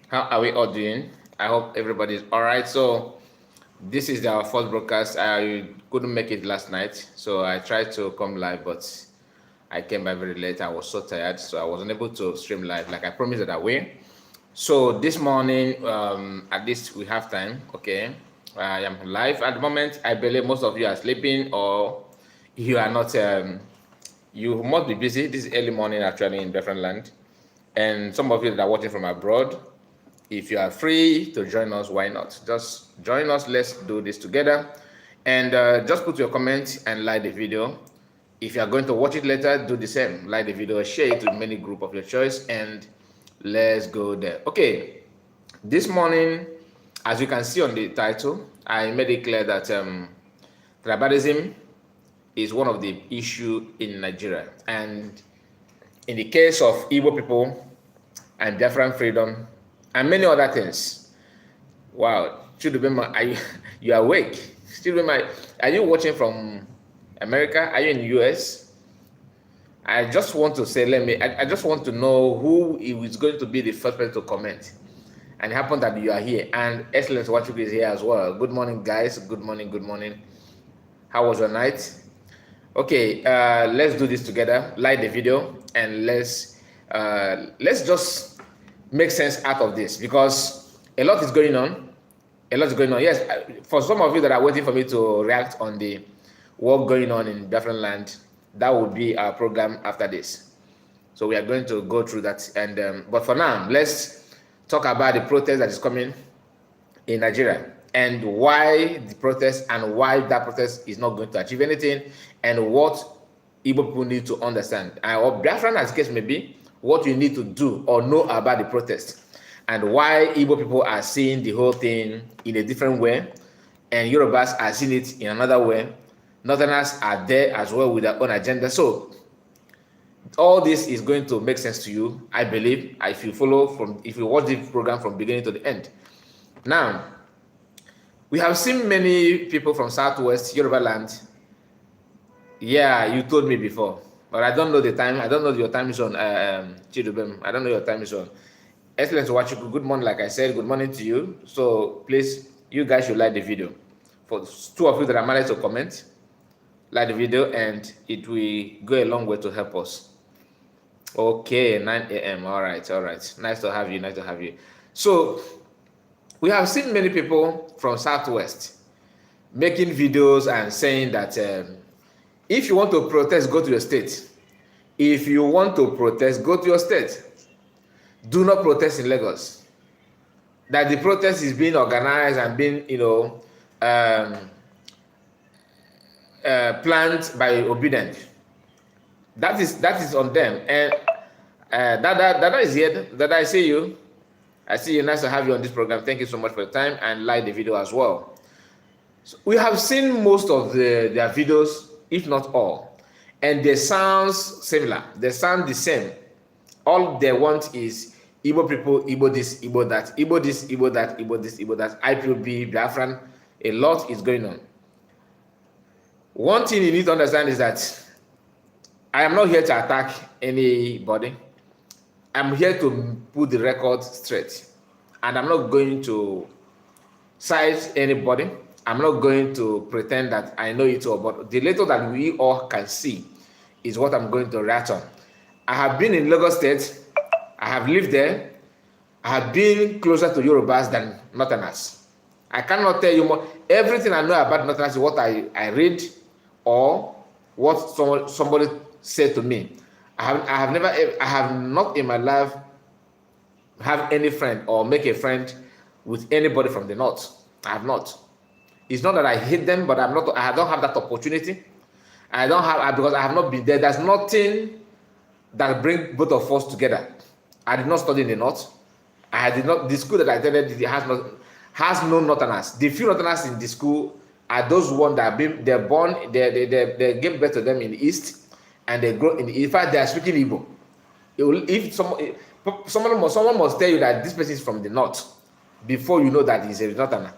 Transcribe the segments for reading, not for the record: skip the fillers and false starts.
How are we all doing? I hope everybody's all right. So, this is our first broadcast. I couldn't make it last night, so I tried to come live, but I came by very late. I was so tired, so I wasn't able to stream live like I promised that I will. So, this morning, at least we have time. Okay, I am live at the moment. I believe most of you are sleeping or you are not. You must be busy. This is early morning actually in different land, and some of you that are watching from abroad, if you are free to join us, why not? Just join us. Let's do this together. And just put your comments and like the video. If you are going to watch it later, do the same. Like the video, share it to many group of your choice, and let's go there. Okay, this morning, as you can see on the title, I made it clear that tribalism is one of the issue in Nigeria. And in the case of Igbo people and Biafran freedom, and many other things. Wow, Chidubema, you awake? Chidubema, are you watching from America? Are you in the US? I just want to say, I just want to know who is going to be the first person to comment. And it happened that you are here. And Excellence Wachuku is here as well. Good morning, guys. Good morning, good morning. How was your night? Okay, let's do this together. Like the video and let's just make sense out of this, because a lot is going on. A lot is going on. Yes, for some of you that are waiting for me to react on the work going on in different land, that will be our program after this. So we are going to go through that. And but for now, let's talk about the protest that is coming in Nigeria, and why the protest, and why that protest is not going to achieve anything, and what Igbo people need to understand, or Biafran as the case may be, what you need to do or know about the protest, and why Igbo people are seeing the whole thing in a different way, and Yorubas are seeing it in another way. Northerners are there as well with their own agenda. So all this is going to make sense to you, I believe, if you watch the program from beginning to the end. Now, we have seen many people from Southwest Yoruba land. Yeah, you told me before, but I don't know the time. I don't know your time zone, Chidubem. I don't know your time zone. Excellent Wachuku, good morning. Like I said, good morning to you. So please, you guys should like the video. For two of you that are managed to comment, like the video, and it will go a long way to help us. Okay, 9 a.m. All right, all right. Nice to have you. Nice to have you. So we have seen many people from Southwest making videos and saying that if you want to protest, go to your state. If you want to protest, go to your state. Do not protest in Lagos. That the protest is being organized and being, planned by Obedient. That is on them. And that is here. That I see you. I see you. Nice to have you on this program. Thank you so much for your time, and like the video as well. So we have seen most of their videos, if not all, and they sound similar. They sound the same. All they want is Igbo people, Igbo this, Igbo that, Igbo this, Igbo that, Igbo this, Igbo that, IPOB, Biafran. A lot is going on. One thing you need to understand is that I am not here to attack anybody. I'm here to put the record straight, and I'm not going to size anybody. I'm not going to pretend that I know it all, but the little that we all can see is what I'm going to react on. I have been in Lagos State. I have lived there. I have been closer to Yorubas than Northerners. I cannot tell you more. Everything I know about Northerners is what I read or what somebody said to me. I have not in my life have any friend or make a friend with anybody from the North. I have not. It's not that I hate them, but I don't have that opportunity. Because I have not been there. There's nothing that bring both of us together. I did not study in the North. The school that I attended has no Northerners. The few Northerners in the school are those ones that they give birth to them in the East, and they grow in fact, they are speaking Igbo. If someone must tell you that this person is from the North before you know that he's a Northerner.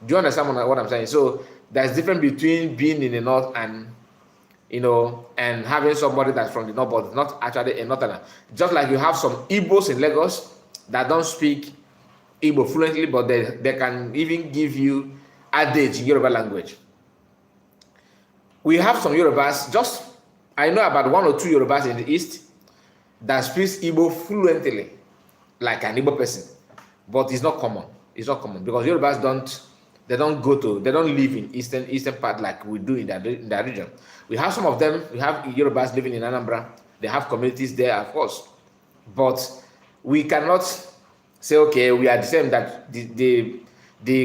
Do you understand what I'm saying? So there's difference between being in the North and and having somebody that's from the North but not actually a Northerner. Just like you have some Igbos in Lagos that don't speak Igbo fluently, but they can even give you adage in Yoruba language. We have some Yorubas, I know about 1 or 2 Yorubas in the East that speaks Igbo fluently, like an Igbo person, but it's not common. It's not common because Yorubas don't live in eastern part like we do in that region. We have some of them. We have Yorubas living in Anambra. They have communities there, of course, but we cannot say, okay, we are the same, that the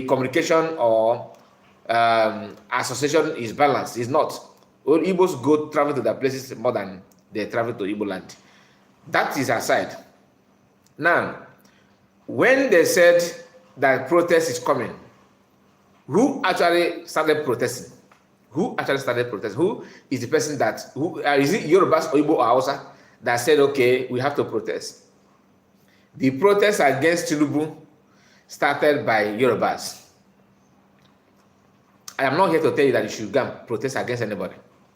communication or association is balanced. It's not. All Igbos travel to their places more than they travel to Igbo land. That is aside. Now, when they said that protest is coming, who actually started protesting? Who is the person is it Yorubas or Igbo or Hausa that said, okay, we have to protest? The protest against Tinubu started by Yorubas. I am not here to tell you that you should go and protest against anybody.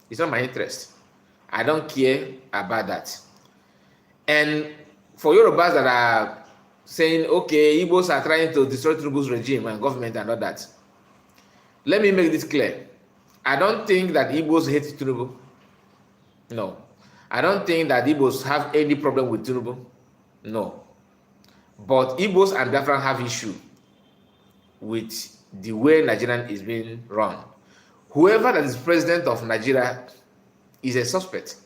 It's not my interest. I don't care about that. And for Yorubas that are saying, okay, Igbos are trying to destroy Tinubu's regime and government and all that, let me make this clear. I don't think that Igbos hate Tinubu. No. I don't think that Igbos have any problem with Tinubu. No. But Igbos and Biafra have issue with the way Nigeria is being run. Whoever that is president of Nigeria is a suspect.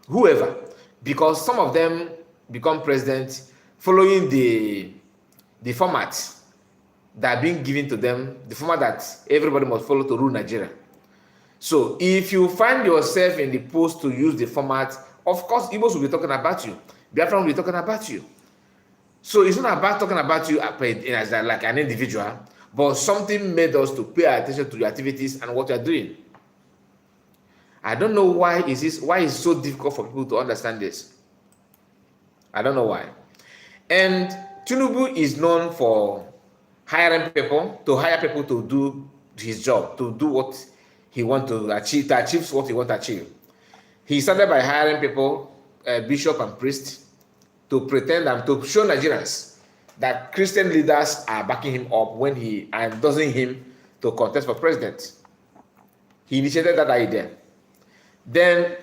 Whoever. Because some of them become president following the format that are being given to them, the format that everybody must follow to rule Nigeria. So if you find yourself in the post to use the format, of course, Igbos will be talking about you. Biafra will be talking about you. So it's not about talking about you as like an individual, but something made us to pay attention to your activities and what you are doing. I don't know why it's so difficult for people to understand this. I don't know why. And Tinubu is known for hiring people, to hire people to do his job, to do what he wants to achieve what he wants to achieve. He started by hiring people, bishop and priest, to pretend and to show Nigerians that Christian leaders are backing him up when he endorsing him to contest for president. He initiated that idea. Then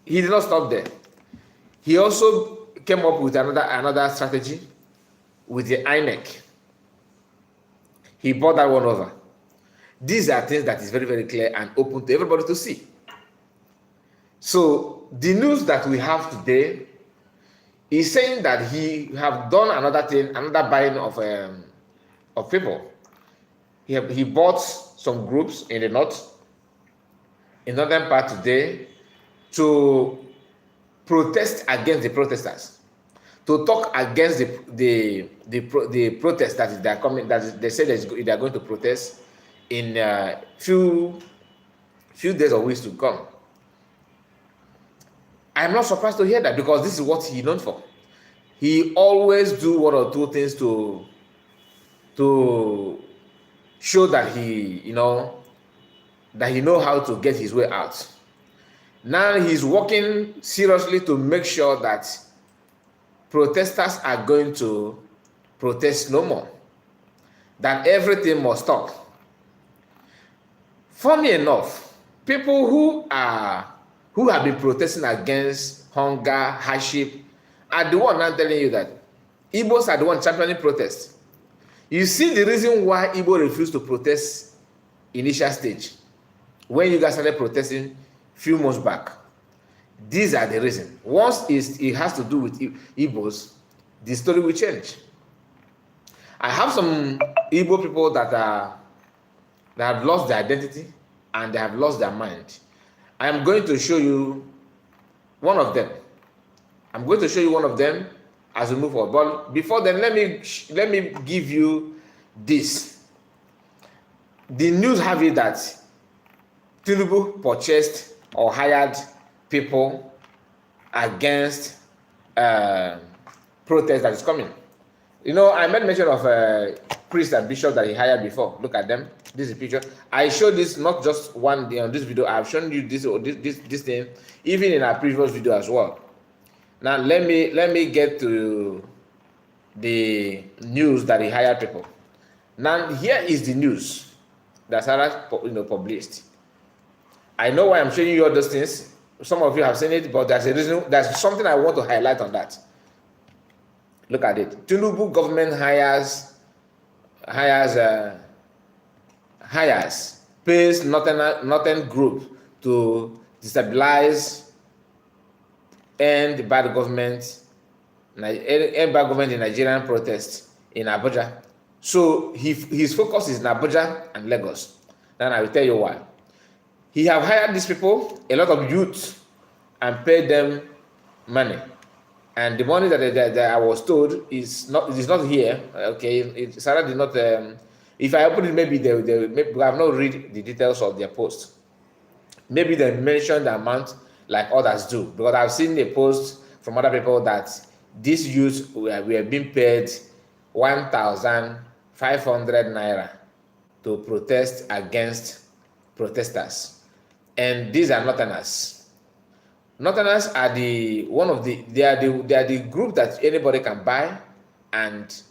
he did not stop there. He also came up with another strategy with the INEC. He brought that one over. These are things that is very, very clear and open to everybody to see. So the news that we have today is saying that he have done another buying of people. He bought some groups in the northern part today to protest against the protesters, to talk against the protest that they are coming, that they say they are going to protest in few days or weeks to come. I'm not surprised to hear that, because this is what he's known for. He always do one or two things to show that he know how to get his way out. Now he's working seriously to make sure that protesters are going to protest no more, that everything must stop. Funny enough, people who have been protesting against hunger, hardship, are the one now telling you that Igbos are the one championing protest. You see the reason why Igbo refused to protest initial stage, when you guys started protesting few months back. These are the reasons. Once it has to do with Igbos, the story will change. I have some Igbo people that have lost their identity and they have lost their mind. I am going to show you one of them. I'm going to show you one of them as we move forward. But before then, let me give you this. The news have it that Tinubu purchased or hired people against protest that is coming. I made mention of priests and bishops that he hired before. Look at them. This is a picture. I showed this not just one day on this video. I've shown you this thing even in our previous video as well. Now let me get to the news that he hired people. Now, here is the news that Sarah, published. I know why I'm showing you all those things. Some of you have seen it, but there's a reason. There's something I want to highlight on that. Look at it. Tinubu government pays Northern Group to destabilize end bad government in Nigerian protests in Abuja. So his focus is in Abuja and Lagos. Then I will tell you why. He have hired these people, a lot of youth, and paid them money. And the money that I was told is not here. Okay, Sarah did not. If I open it, maybe maybe I have not read the details of their post. Maybe they mentioned the amount like others do, because I've seen a post from other people that these youths were being paid 1,500 naira to protest against protesters, and these are Northerners. Northerners are the group that anybody can buy and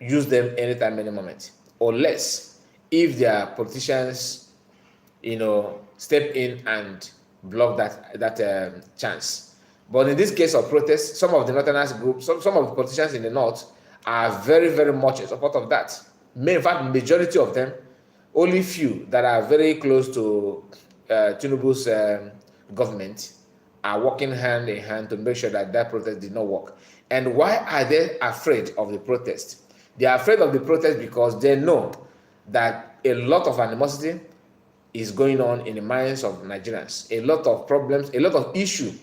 use them anytime, any moment, unless if their politicians, step in and block that chance. But in this case of protest, some of the Northerners groups, some of the politicians in the north are very, very much in support of that. In fact, majority of them, only few that are very close to Tinubu's government are working hand in hand to make sure that protest did not work. And why are they afraid of the protest? They are afraid of the protest because they know that a lot of animosity is going on in the minds of Nigerians. A lot of problems, a lot of issues,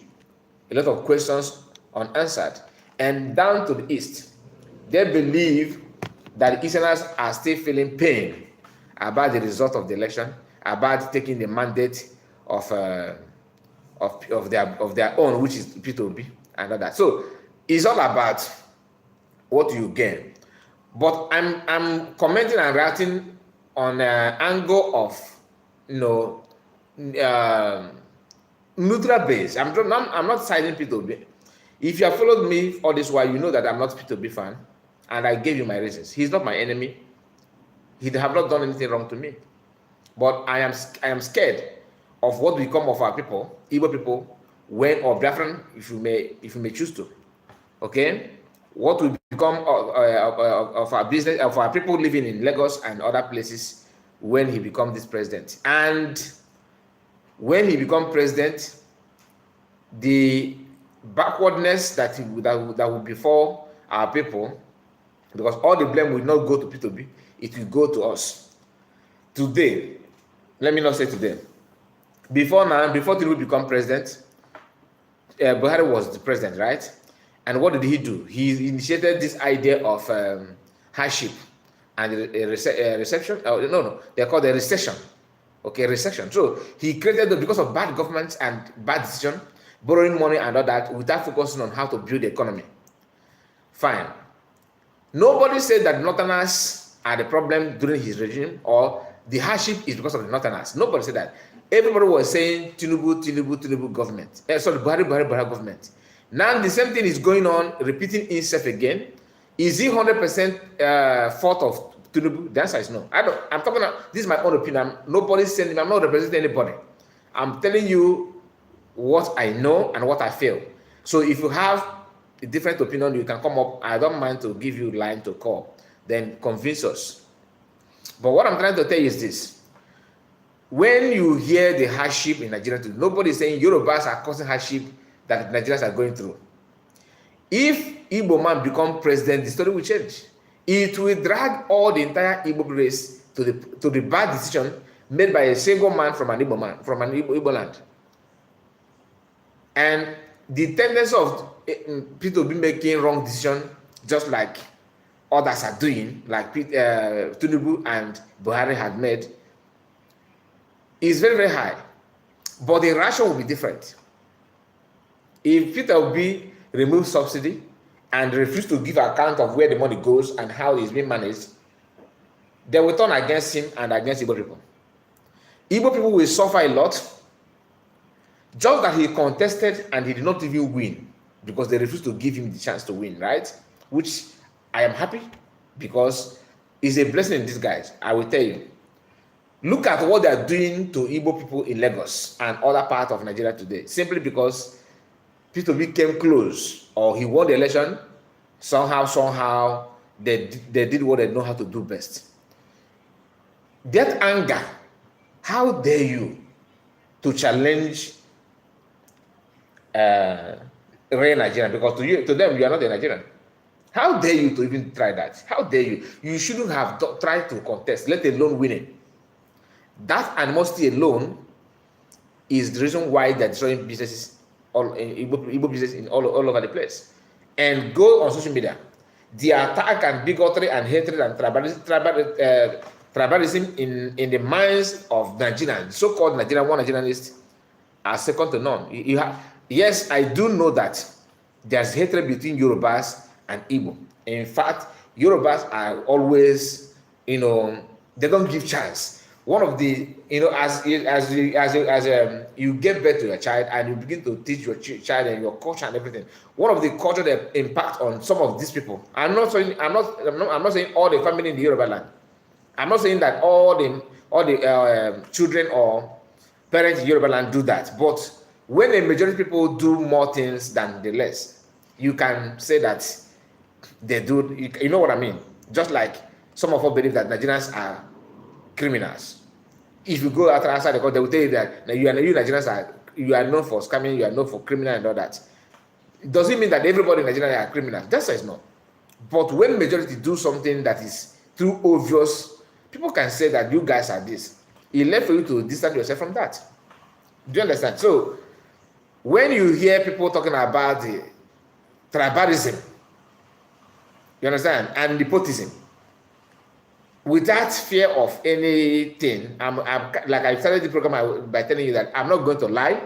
a lot of questions unanswered. And down to the east, they believe that the Easterners are still feeling pain about the result of the election, about taking the mandate of their own, which is P2B and all that. So it's all about what you gain. But I'm commenting and writing on an angle of neutral base. I'm not siding P2B. If you have followed me all this while, you know that I'm not P2B fan, and I gave you my reasons. He's not my enemy. He have not done anything wrong to me. But I am scared of what will become of our people, Igbo people, or Biafran, if you may choose to. Okay, what will become of our business, of our people living in Lagos and other places when he becomes this president? And when he becomes president, the backwardness that will befall our people, because all the blame will not go to P2B, it will go to us. Today, let me not say today. Before Trib become president, Buhari was the president, right? And what did he do? He initiated this idea of hardship and reception. No, they're called a recession. Okay, recession. So he created because of bad governments and bad decision, borrowing money and all that, without focusing on how to build the economy. Fine. Nobody said that Northerners are the problem during his regime, or the hardship is because of the Northerners. Nobody said that. Everybody was saying Tinubu government. Buhari government. Now the same thing is going on, repeating itself again. Is it 100% fault of Tinubu? The answer is no. I'm talking about, this is my own opinion. Nobody's saying, I'm not representing anybody. I'm telling you what I know and what I feel. So if you have a different opinion, you can come up. I don't mind to give you a line to call. Then convince us. But what I'm trying to tell you is this. When you hear the hardship in Nigeria, nobody is saying Yorubas are causing hardship that Nigerians are going through. If Igbo man become president, the story will change. It will drag all the entire Igbo race to the bad decision made by a single man from an Igbo land. And the tendency of people to be making wrong decision, just like others are doing, like Tinubu and Buhari had made, is very, very high. But the ratio will be different. If Peter Obi removes subsidy and refuse to give account of where the money goes and how it's being managed, they will turn against him and against Igbo people. Igbo people will suffer a lot, just that he contested and he did not even win because they refused to give him the chance to win, right? Which I am happy because it's a blessing in disguise. I will tell you. Look at what they are doing to Igbo people in Lagos and other parts of Nigeria today, simply because Peter Obi came close or he won the election. Somehow, they did what they know how to do best. That anger, how dare you to challenge real Nigerian? Because to them, you are not a Nigerian. How dare you to even try that? How dare you? You shouldn't have tried to contest, let alone winning. That animosity alone is the reason why they're destroying businesses, Igbo business in all over the place. And go on social media. The attack and bigotry and hatred and tribalism in the minds of Nigerians, so-called Nigerian, 9jerinest, are second to none. Yes, I do know that there's hatred between Yorubas and Igbo. In fact, Yorubas are always, they don't give chance. One of the, as you give birth to your child and you begin to teach your child and your culture and everything, one of the culture that impact on some of these people. I'm not saying all the family in the Yoruba land. I'm not saying that all the children or parents in Yoruba land do that. But when a majority of people do more things than the less, you can say that they do. You know what I mean? Just like some of us believe that Nigerians are criminals. If you go outside the country, they will tell you that you Nigerians you are known for scamming, you are known for criminal and all that. It doesn't mean that everybody in Nigeria are criminals. That says no. But when majority do something that is too obvious, people can say that you guys are this. It's left for you to distance yourself from that. Do you understand? So when you hear people talking about the tribalism, you understand, and nepotism, without fear of anything, like I started the program by telling you that I'm not going to lie.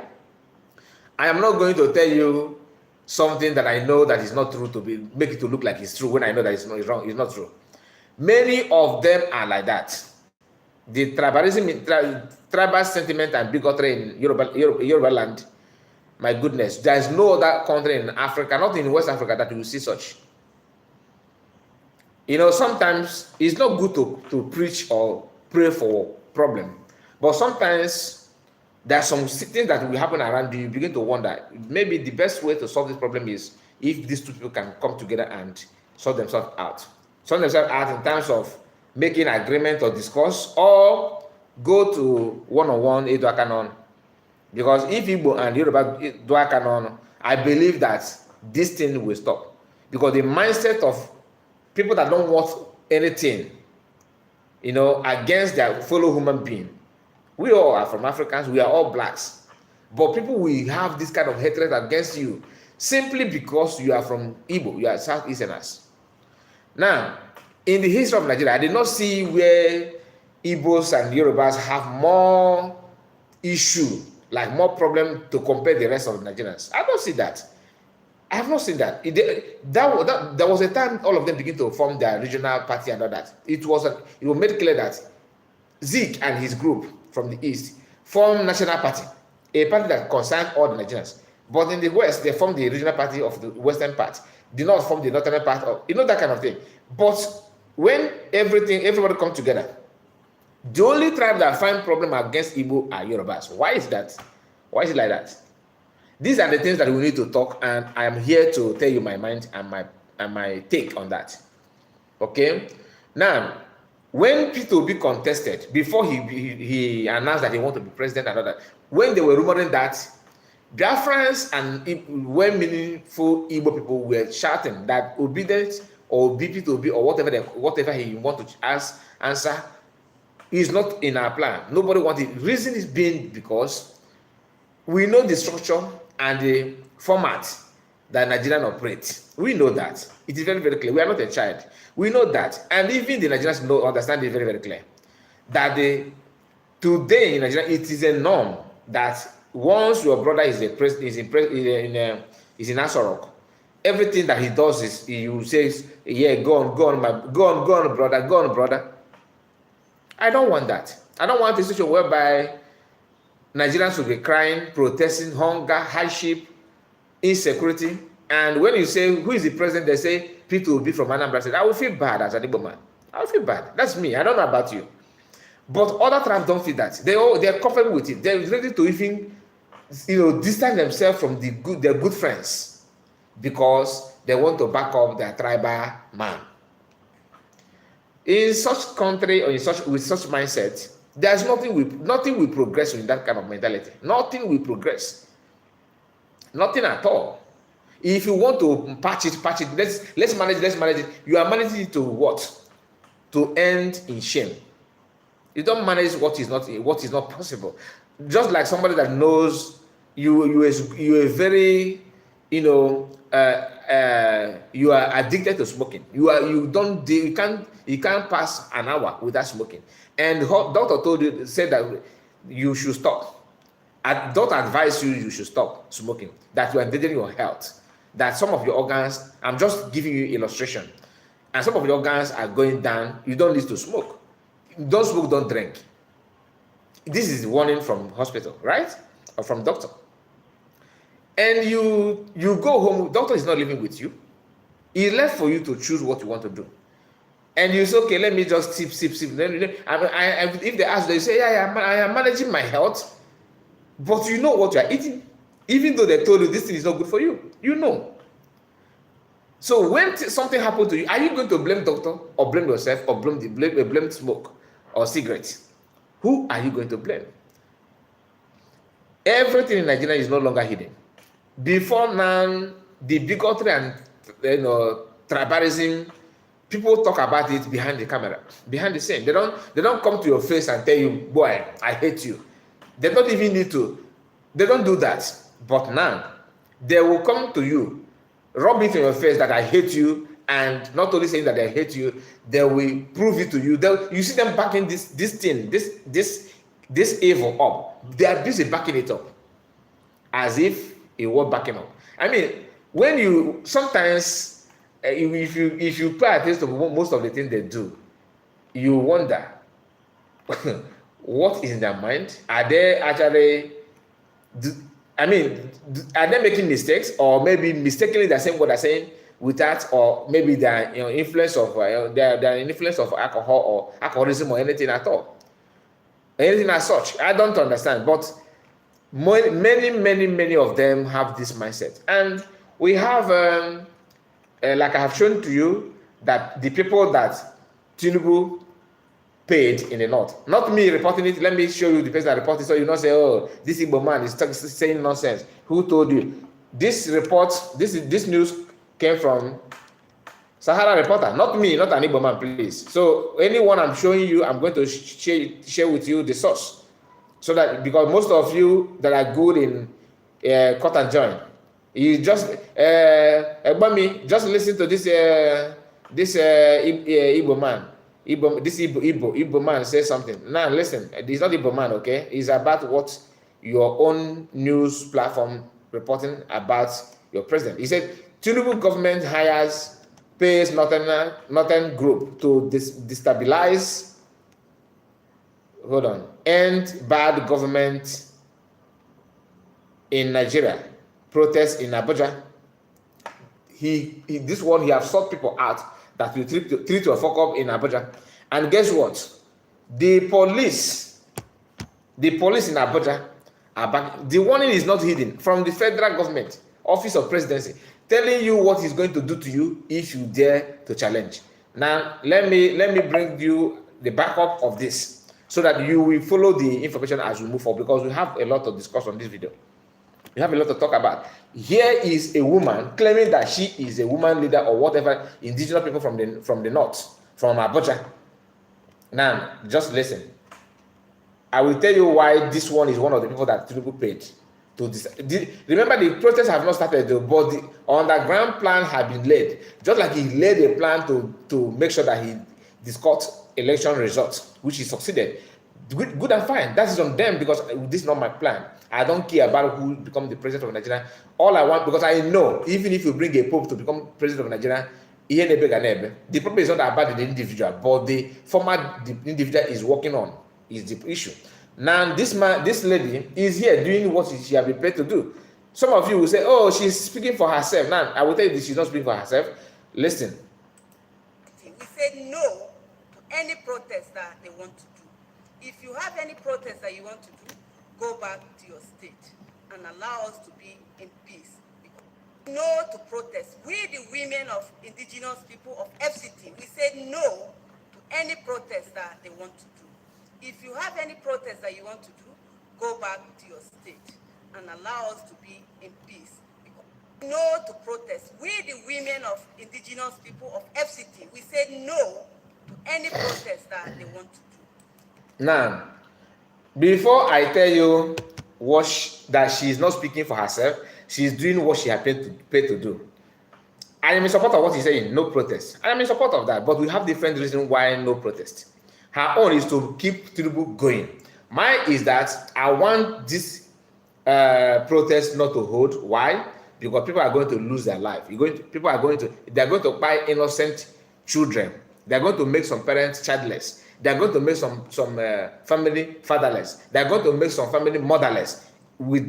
I am not going to tell you something that I know that is not true make it to look like it's true when I know that it's wrong. It's not true. Many of them are like that. The tribalism, tribal sentiment and bigotry in Yoruba land, my goodness, there is no other country in Africa, not in West Africa, that you will see such. Sometimes it's not good to preach or pray for problem, but sometimes there are some things that will happen around you. You begin to wonder, maybe the best way to solve this problem is if these two people can come together and sort themselves out. Sort themselves out in terms of making agreement or discuss, or go to one-on-one Eduakanon. Because if Igbo and Yoruba Eduakanon, I believe that this thing will stop. Because the mindset of people that don't want anything, against their fellow human being. We all are from Africans, we are all blacks. But people will have this kind of hatred against you simply because you are from Igbo, you are Southeasterners. Now, in the history of Nigeria, I did not see where Igbos and Yorubas have more issue, like more problem to compare the rest of the Nigerians. I don't see that. I have not seen that. There was a time all of them began to form their regional party and all that. It was made clear that Zeke and his group from the East formed National Party, a party that concerned all the Nigerians. But in the West, they formed the regional party of the Western part, did not form the Northern part, that kind of thing. But when everybody come together, the only tribe that find problem against Igbo are Yorubas. Why is that? Why is it like that? These are the things that we need to talk, and I am here to tell you my mind and my take on that. Okay? Now, when Peter Obi contested, before he announced that he wanted to be president and all that, when they were rumoring that, Biafrans and well-meaningful Igbo people were shouting that obedience or Peter Obi or whatever he want to answer is not in our plan. Nobody wanted it. Reason is being because we know the structure and the format that Nigerian operates. We know that. It is very, very clear. We are not a child. We know that. And even the Nigerians understand it very, very clear. That today in Nigeria, it is a norm that once your brother is in Asorok, everything that he does is you say, yeah, go on, brother. I don't want that. I don't want a situation whereby Nigerians will be crying, protesting, hunger, hardship, insecurity, And when you say, who is the president, they say, Peter will be from Anambra State. I will feel bad as an Igbo man. I will feel bad. That's me. I don't know about you. But other tribes don't feel that. They're comfortable with it. They're ready to even, distance themselves from their good friends because they want to back up their tribal man. In such country or with such mindset, there's nothing will progress in that kind of mentality. Nothing will progress. Nothing at all. If you want to patch it, let's manage it. You are managing it to what? To end in shame. You don't manage what is not possible. Just like somebody that knows you are very, you are addicted to smoking. You can't pass an hour without smoking. And the doctor said that you should stop. Doctor advise you should stop smoking. That you are endangering your health. That some of your organs, I'm just giving you illustration, and some of your organs are going down. You don't need to smoke. Don't smoke, don't drink. This is the warning from hospital, right? Or from doctor. And you go home, doctor is not living with you. He left for you to choose what you want to do. And you say, okay, let me just sip. Then if they ask, they say, yeah, I am managing my health, but you know what you are eating. Even though they told you this thing is not good for you, you know. So when something happened to you, are you going to blame doctor or blame yourself or blame smoke or cigarettes? Who are you going to blame? Everything in Nigeria is no longer hidden. Before now, the bigotry and tribalism, people talk about it behind the camera, behind the scene. They don't come to your face and tell you, boy, I hate you. They don't even need to. They don't do that. But now, they will come to you, rub it in your face that I hate you, and not only saying that I hate you, they will prove it to you. You see them backing this evil up. They are busy backing it up, as if it was backing up. I mean, when you sometimes, if you pay attention to most of the things they do, you wonder what is in their mind. Are they actually? Are they making mistakes, or maybe mistakenly they're saying what they're saying without, or maybe they're influence of they're influence of alcohol or alcoholism or anything at all, anything as such? I don't understand, but many of them have this mindset, and we have like I have shown to you that the people that Tinubu paid in the north, not me reporting it. Let me show you the person that reported, so you not say, oh, this Igbo man is saying nonsense. Who told you? This report, this news came from Sahara Reporter, not me, not an Igbo man, please. So anyone I'm showing you, I'm going to share with you the source, so that, because most of you that are good in cut and join, you just just listen to this Igbo man. Igbo man says something. Now listen, it's not Igbo man, okay? It's about what your own news platform reporting about your president. He said, Tinubu government pays Northern group to destabilize, end bad government in Nigeria. Protests in Abuja. This one, he have sought people out that will treat your fuck up in Abuja. And guess what? The police in Abuja are back. The warning is not hidden from the federal government, Office of Presidency, telling you what he's going to do to you if you dare to challenge. Now, let me bring you the backup of this, so that you will follow the information as we move forward, because we have a lot to discuss on this video. We have a lot to talk about. Here is a woman claiming that she is a woman leader or whatever, indigenous people from the north, from Abuja. Now, just listen. I will tell you why this one is one of the people that Tinubu paid to remember, the protests have not started, but the underground plan had been laid. Just like he laid a plan to make sure that he discussed election results, which he succeeded. Good and fine. That is on them, because this is not my plan. I don't care about who becomes the president of Nigeria. All I want, because I know, even if you bring a pope to become president of Nigeria, the problem is not about the individual, but the format the individual is working on is the issue. Now, this lady is here doing what she has been paid to do. Some of you will say, oh, she's speaking for herself. Now, I will tell you this, she's not speaking for herself. Listen. We said no to any protest that they want to do. If you have any protest that you want to do, go back to your state and allow us to be in peace. No to protest. We, the women of indigenous people of FCT, we said no to any protest that they want to do. If you have any protest that you want to do, go back to your state and allow us to be in peace. No to protest. We, the women of indigenous people of FCT, we said no to any protest that they want to do. Now, before I tell you that she is not speaking for herself, she is doing what she has paid to do. I am in support of what he's saying, no protest. I am in support of that, but we have different reasons why no protest. Her own is to keep Trib going. Mine is that I want this protest not to hold. Why? Because people are going to lose their life. They're going to buy innocent children. They're going to make some parents childless. They're going to make some family fatherless. They're going to make some family motherless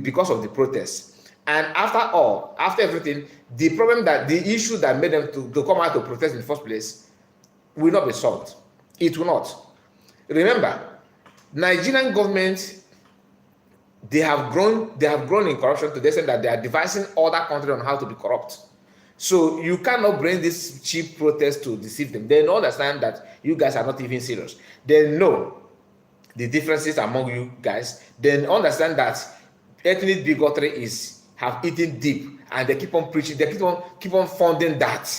because of the protests. And after everything, the issue that made them to come out to protest in the first place will not be solved. It will not. Remember, Nigerian government, they have grown in corruption to the extent that they are devising other countries on how to be corrupt. So you cannot bring this cheap protest to deceive them. They understand that you guys are not even serious. They know the differences among you guys. They understand that ethnic bigotry have eaten deep, and they keep on preaching. They keep on funding that.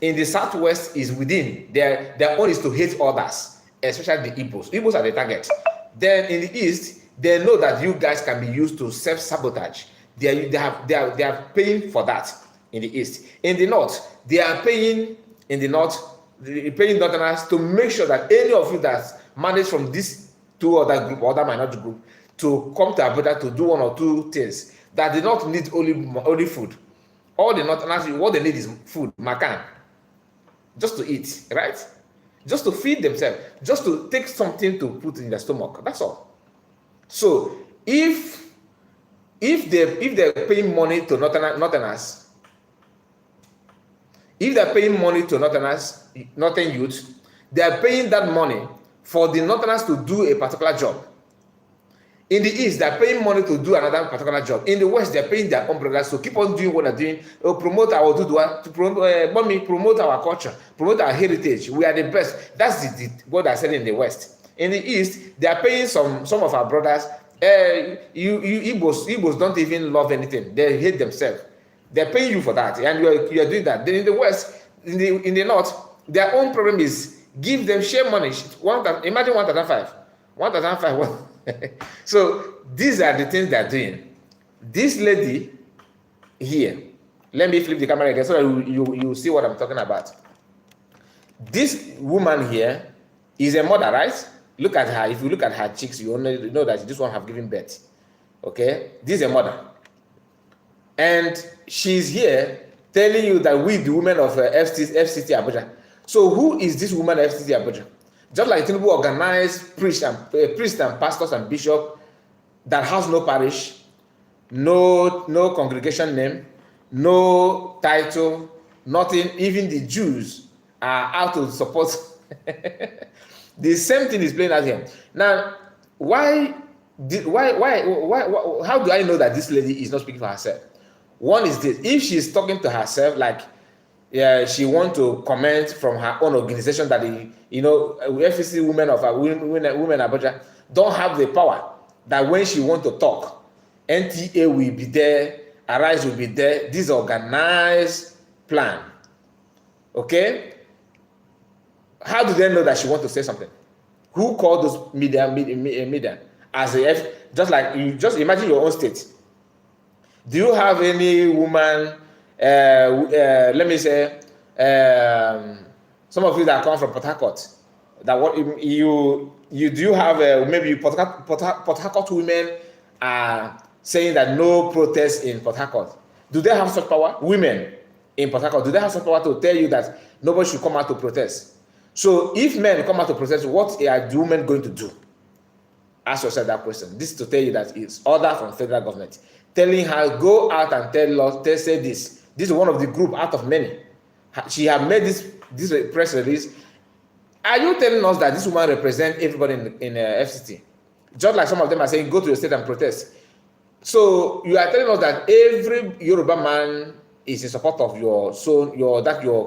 In the southwest is within their own is to hate others, especially the Igbos. Igbos are the target. Then in the east, they know that you guys can be used to self-sabotage. They are paying for that in the east. In the north, they are paying northerners to make sure that any of you that's managed from this other minority group to come to Abuja to do one or two things that they not need only food. All the northerners, what they need is food, makan, just to eat, right? Just to feed themselves, just to take something to put in their stomach. That's all. So if they're paying money to northerners, if they're paying money to northern youth, they're paying that money for the northerners to do a particular job. In the east, they're paying money to do another particular job. In the west, they're paying their own brothers to keep on doing what they're doing, promote our Dudua, to promote our culture, promote our heritage. We are the best. That's what I said in the west. In the east, they are paying some of our brothers. Igbos don't even love anything. They hate themselves. They're paying you for that, and you are doing that. Then in the west, in the north, their own problem is give them share money. Imagine 1,500. So these are the things they're doing. This lady here, let me flip the camera again so that you see what I'm talking about. This woman here is a mother, right? Look at her. If you look at her cheeks, you only know that this one have given birth. Okay, this is a mother, and she's here telling you that we, the women of FCT Abuja. So who is this woman of FCT Abuja? Just like Tinubu organized priests and pastors and bishops that has no parish, no congregation name, no title, nothing. Even the Jews are out to support. The same thing is playing out here. Now, how do I know that this lady is not speaking for herself? One is this: if she's talking to herself, like she want to comment from her own organization that FCC women Abuja don't have the power that when she want to talk, NTA will be there, Arise will be there. This organized plan. Okay? How do they know that she want to say something? Who called those media as just like you just imagine your own state. Do you have any woman? Let me say, some of you that come from Port Harcourt, that what do you have maybe Port Harcourt women are saying that no protest in Port Harcourt? Do they have such power? Women in Port Harcourt, do they have such power to tell you that nobody should come out to protest? So if men come out to protest, what are the women going to do? ask yourself that question. This is to tell you that it's order from federal government telling her, go out and say this. This is one of the group out of many. She have made this press release. Are you telling us that this woman represents everybody in FCT? Just like some of them are saying, go to the state and protest. So you are telling us that every Yoruba man is in support of your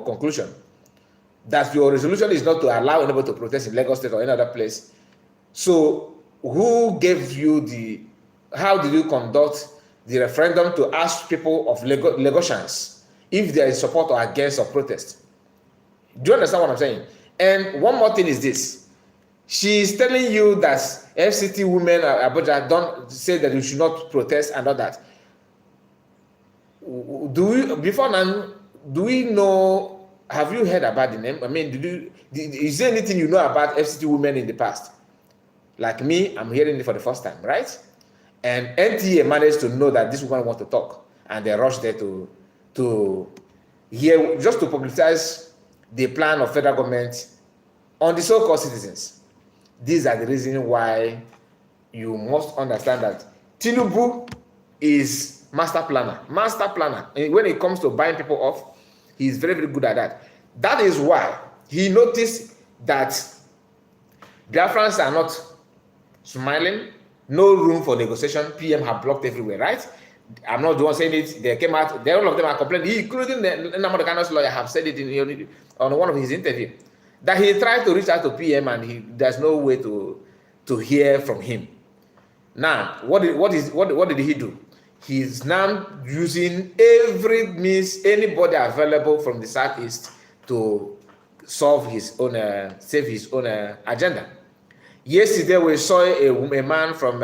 conclusion. That your resolution is not to allow anybody to protest in Lagos State or any other place. So who gave you how did you conduct the referendum to ask people of Lagosians if they are in support or against or protest? Do you understand what I'm saying? And one more thing is this. She's telling you that FCT women Abuja don't say that you should not protest and all that. Before now, do we know, have you heard about the name? I mean, is there anything you know about FCT women in the past? Like me, I'm hearing it for the first time, right? And NTA managed to know that this woman wants to talk, and they rushed there to hear, just to publicize the plan of federal government on the so-called citizens. These are the reasons why you must understand that Tinubu is master planner. And when it comes to buying people off, he's very, very good at that. That is why he noticed that Biafrans are not smiling, no room for negotiation. PM have blocked everywhere, right? I'm not the one saying it. They came out, all of them are complaining, including Nnamdi lawyer have said it on one of his interviews, that he tried to reach out to PM and there's no way to hear from him. Now, what did he do? He's now using every means, anybody available from the Southeast to save his own agenda. Yesterday we saw a man from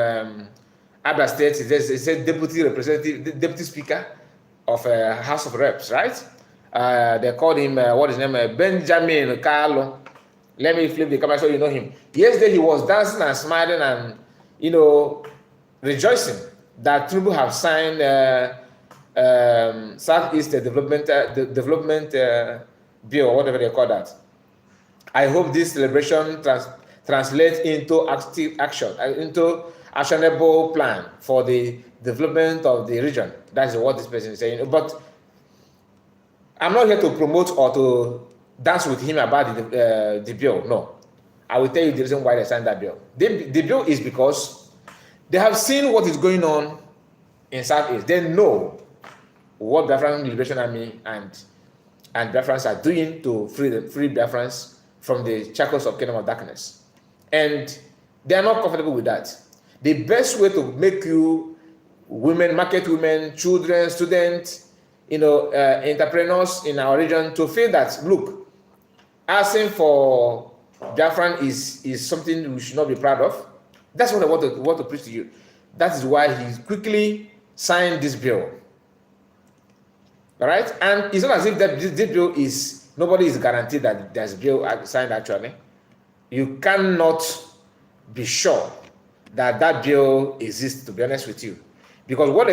Abia State. He said deputy speaker of House of Reps, right? They called him what is his name? Benjamin Carlo. Let me flip the camera so you know him. Yesterday he was dancing and smiling and rejoicing that Trib have signed Southeast development bill, or whatever they call that. I hope this celebration translates into into actionable plan for the development of the region. That's what this person is saying. But I'm not here to promote or to dance with him about the bill. No, I will tell you the reason why they signed that bill. The bill is because they have seen what is going on in Southeast. They know what Biafran Liberation Army and Biafrans are doing to free Biafrans from the shackles of Kingdom of Darkness. And they are not comfortable with that. The best way to make you women, market women, children, students, entrepreneurs in our region to feel that, look, asking for Biafran is something we should not be proud of. That's what I want to preach to you. That is why he quickly signed this bill. All right? And it's not as if that this bill is, nobody is guaranteed that there's a bill signed actually. You cannot be sure that that bill exists, to be honest with you. Because what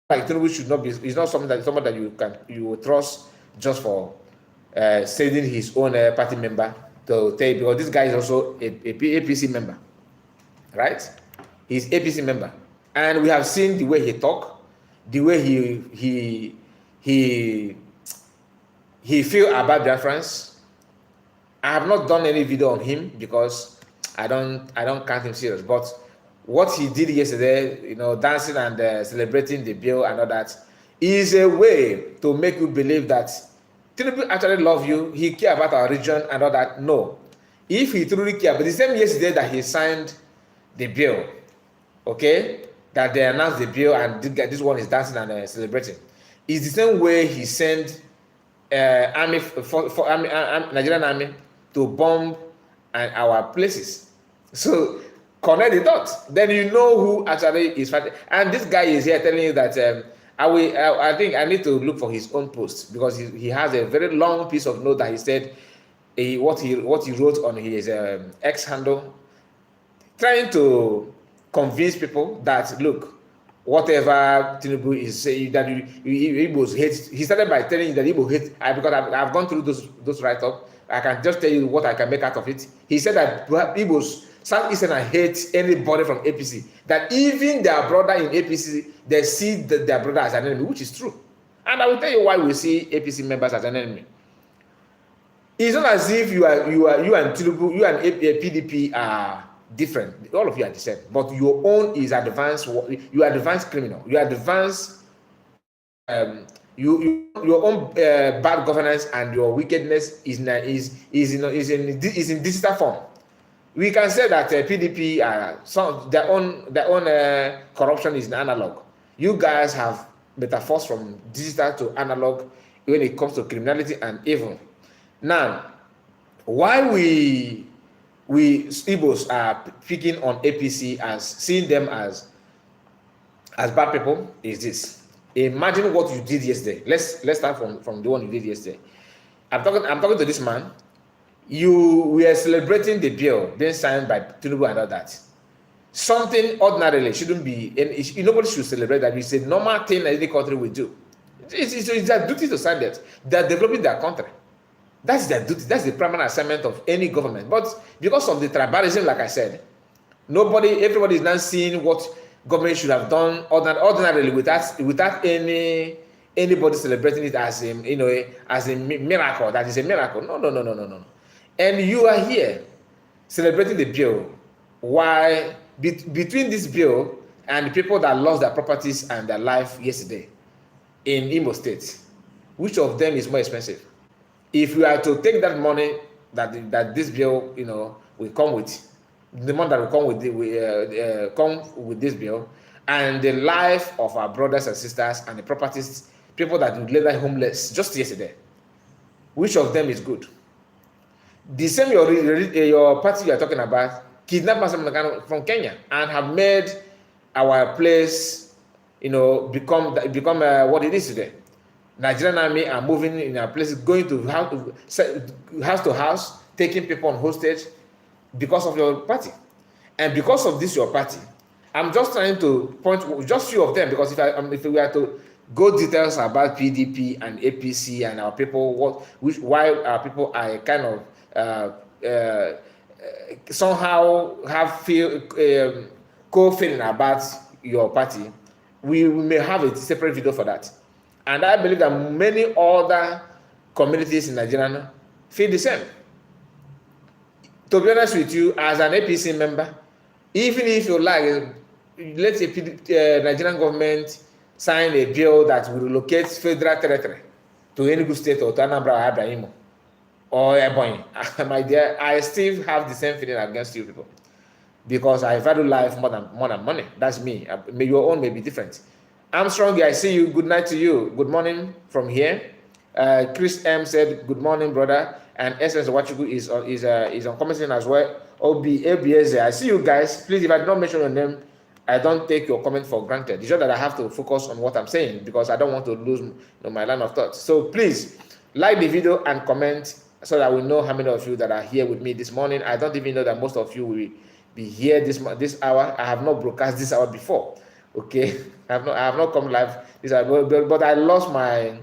like Tinubu should not be, it's not something that you will trust just for sending his own party member to take, because this guy is also a APC member, right? He's APC member, and we have seen the way he talk, the way he feel about Biafrans. I have not done any video on him because I don't count him serious. But what he did yesterday, dancing and celebrating the bill and all that, is a way to make you believe that Tinubu actually love you. He care about our region and all that. No, if he truly care, but the same yesterday that he signed the bill, okay, that they announced the bill and this one is dancing and celebrating, is the same way he sent Nigerian army to bomb our places. So connect the dots, then you know who actually is fighting. And this guy is here telling you that I think I need to look for his own post, because he has a very long piece of note that he said what he wrote on his X handle, trying to convince people that, look, whatever Tinubu is saying, that Igbos hate. He started by telling you that Igbo hate, because I've gone through those write-ups. I can just tell you what I can make out of it. He said that Igbos Southeasterners hate anybody from APC. That even their brother in APC, they see their brother as an enemy, which is true. And I will tell you why we see APC members as an enemy. It's not as if you and Tinubu, you and PDP are different. All of you are the same. But your own is advanced. You are advanced criminal. You are advanced. Your own bad governance and your wickedness is in digital form. We can say that PDP their own corruption is analog. You guys have metaphors from digital to analog when it comes to criminality and evil. Now, why we Igbos are picking on APC as seeing them as bad people is this. Imagine what you did yesterday. Let's start from the one you did yesterday. I'm talking to this man. We are celebrating the bill being signed by Tinubu and all that. Something ordinarily shouldn't be, and nobody should celebrate that. It's a normal thing that any country will do. It's their duty to sign that. They're developing their country. That's their duty. That's the primary assignment of any government. But because of the tribalism, like I said, everybody is now seeing what government should have done ordinarily without anybody celebrating it as a miracle. That is a miracle. No. And you are here celebrating the bill. Why between this bill and the people that lost their properties and their life yesterday in Imo State, which of them is more expensive? If we are to take that money that this bill will come with, the money that will come with this bill, and the life of our brothers and sisters and the properties, people that would lay homeless just yesterday, which of them is good? The same your party you are talking about kidnapped someone from Kenya and have made our place become what it is today. Nigerian army are moving in our places, going to house to house, taking people on hostage because of your party. And because of this, your party, I'm just trying to point just few of them, because if we are to go details about PDP and APC and our people, why our people are kind of somehow feel co-feeling about your party, we may have a separate video for that. And I believe that many other communities in Nigeria feel the same. To be honest with you, as an APC member, even if you like, let's say Nigerian government sign a bill that will relocate federal territory to Enugu State or to Anambra or Imo or Ebonyi, my dear, I still have the same feeling against you people, because I value life more than money. That's me. Your own may be different. Armstrong, I see you. Good night to you. Good morning from here. Chris M said, good morning, brother. And Essence Wachugu is on commenting as well. ABS, I see you guys. Please, if I don't mention your name, I don't take your comment for granted. It's just that I have to focus on what I'm saying, because I don't want to lose my line of thought. So please, like the video and comment so that we know how many of you that are here with me this morning. I don't even know that most of you will be here this hour. I have not broadcast this hour before. Okay, I have not come live this hour, but I lost my